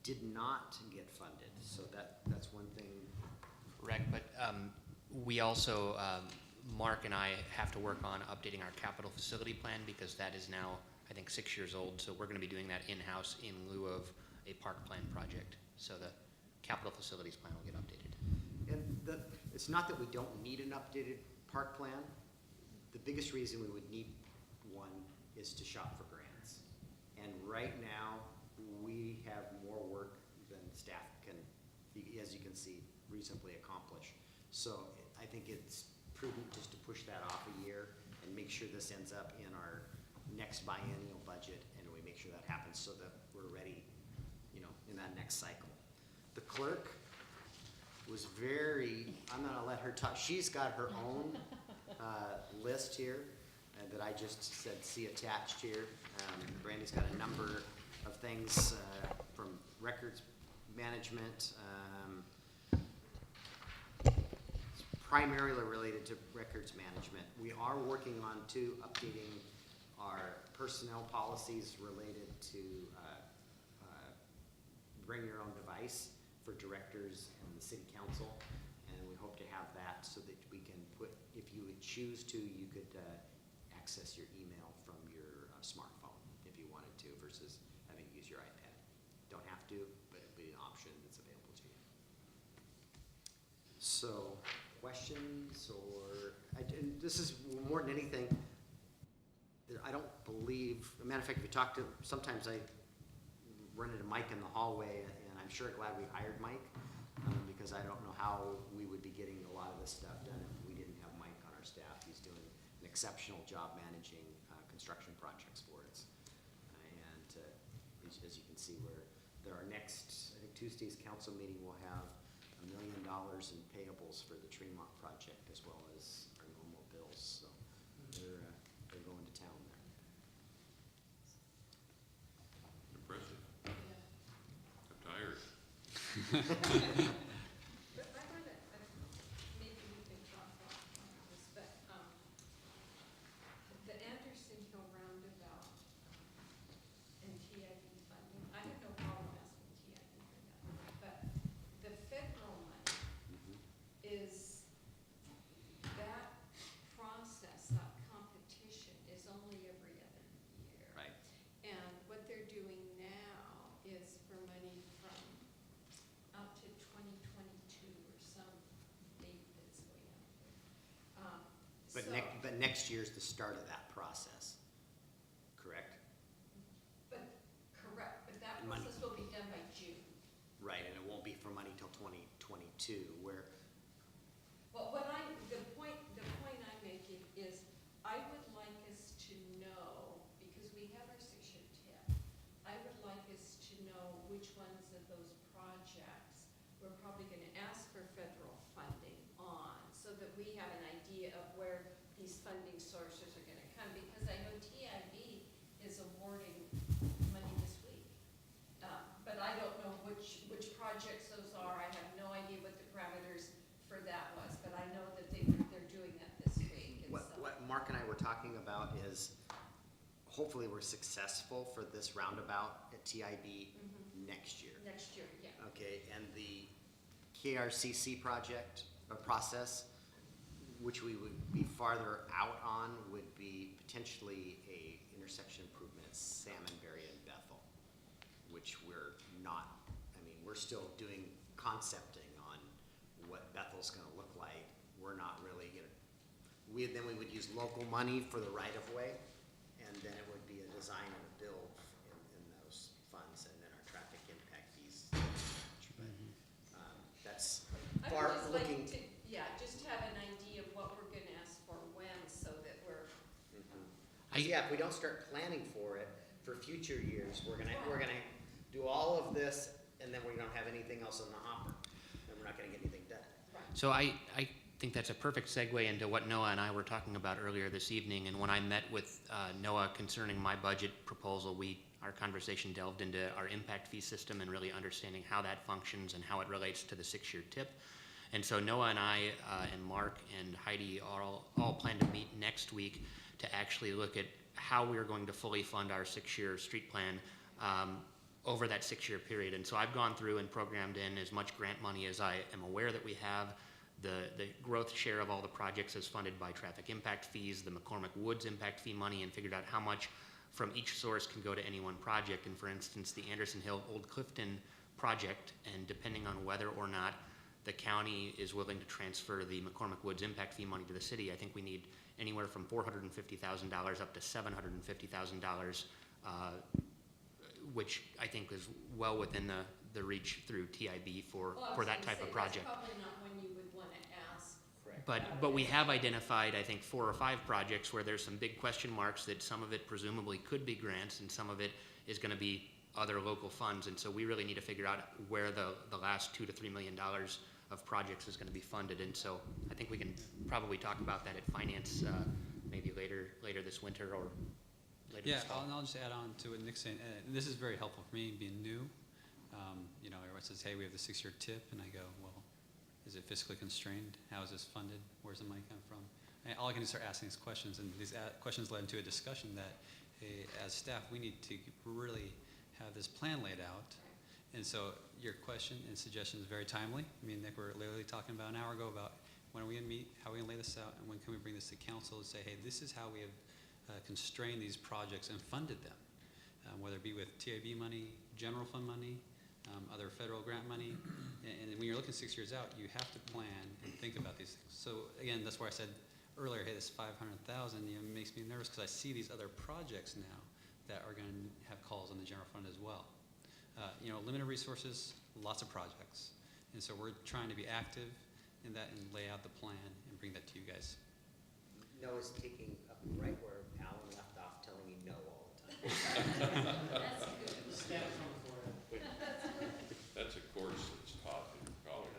did not get funded, so that's one thing. Correct, but we also, Mark and I have to work on updating our capital facility plan because that is now, I think, 6 years old. So we're gonna be doing that in-house in lieu of a park plan project. So the capital facilities plan will get updated. And it's not that we don't need an updated park plan. The biggest reason we would need one is to shop for grants. And right now, we have more work than staff can, as you can see, reasonably accomplish. So I think it's prudent just to push that off a year and make sure this ends up in our next biennial budget, and we make sure that happens so that we're ready, in that next cycle. The clerk was I'm gonna let her talk. She's got her own list here that I just said see attached here. Brandy's got a number of things from records management, primarily related to records management. We are working on updating our personnel policies related to bring your own device for directors and the city council, and we hope to have that so that we can if you would choose to, you could access your email from your smartphone if you wanted to versus having to use your iPad. Don't have to, but it'd be an option that's available to you. So, questions and this is more than anything, I don't believe, as a matter of fact, if you talk to, sometimes I run into Mike in the hallway, and I'm sure glad we hired Mike, because I don't know how we would be getting a lot of this stuff done if we didn't have Mike on our staff. He's doing an exceptional job managing construction projects for us. And as you can see, our next, I think Tuesday's council meeting will have $1 million in payables for the Tremont project as well as our normal bills. So they're going to town there. Impressive. I'm tired. But I want to, maybe we can talk about this, but the Anderson Hill Roundabout and TIB funding, I have no problem asking TIB for that, but the federal money is, that process, that competition is only every other year. Right. And what they're doing now is for money from out to 2022 or some date that's way out there. But next year's the start of that process, correct? Correct, but that Money. process will be done by June. Right, and it won't be for money till 2022, where, Well, the point I'm making is, I would like us to know, because we have our 6-year tip, I would like us to know which ones of those projects we're probably gonna ask for federal funding on, so that we have an idea of where these funding sources are gonna come, because I know TIB is awarding money this week. But I don't know which projects those are, I have no idea what the parameters for that was, but I know that they're doing that this week, and so. what Mark and I were talking about is, hopefully we're successful for this roundabout at TIB next year. Next year, yeah. Okay, and the KRCC project, or process, which we would be farther out on, would be potentially a intersection improvement at Salmonberry and Bethel, which we're not, we're still doing concepting on what Bethel's gonna look like. We're not really, then we would use local money for the right-of-way, and then it would be a design and a build in those funds, and then our traffic impact fees. But that's I far would just like looking. to, just have an idea of what we're gonna ask for when, so that we're. Yeah, if we don't start planning for it for future years, we're gonna do all of this, and then we don't have anything else in the hopper. we're not gonna get anything done. So I think that's a perfect segue into what Noah and I were talking about earlier this evening. And when I met with Noah concerning my budget proposal, our conversation delved into our impact fee system and really understanding how that functions and how it relates to the 6-year TIP. And so Noah and I and Mark and Heidi all plan to meet next week to actually look at how we're going to fully fund our 6-year street plan over that 6-year period. And so I've gone through and programmed in as much grant money as I am aware that we have. The growth share of all the projects is funded by traffic impact fees, the McCormick Woods impact fee money, and figured out how much from each source can go to any one project. And for instance, the Anderson Hill Old Clifton project, and depending on whether or not the county is willing to transfer the McCormick Woods impact fee money to the city, I think we need anywhere from $450,000 up to $750,000, which I think is well within the reach through TIB for that type of project. That's probably not when you would want to ask. But we have identified, I think, 4 or 5 projects where there's some big question marks that some of it presumably could be grants and some of it is going to be other local funds. And so we really need to figure out where the last $2 to $3 million of projects is going to be funded. And so I think we can probably talk about that at finance maybe later this winter or later Yeah, this fall. I'll just add on to what Nick's saying. This is very helpful for me being new. You know, everyone says, hey, we have the 6-year TIP, and I go, well, is it fiscally constrained? How is this funded? Where's the money come from? And all I can do is start asking these questions, and these questions led into a discussion that, hey, as staff, we need to really have this plan laid out. And so your question and suggestion is very timely. I mean, Nick, we're literally talking about an hour ago about when are we going to meet, how are we going to lay this out, and when can we bring this to council and say, hey, this is how we have constrained these projects and funded them, whether it be with TIB money, general fund money, other federal grant money. And when you're looking 6 years out, you have to plan and think about these things. So again, that's why I said earlier, hey, this 500,000, makes me nervous because I see these other projects now that are going to have calls on the general fund as well. Limited resources, lots of projects. And so we're trying to be active in that and lay out the plan and bring that to you guys. Noah's picking up right where Alan left off, telling me no all the time. That's good. That's a course that's taught in college.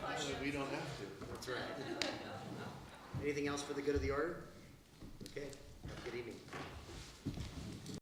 Actually, we don't have to. That's right. Anything else for the good of the order? Okay, have a good evening.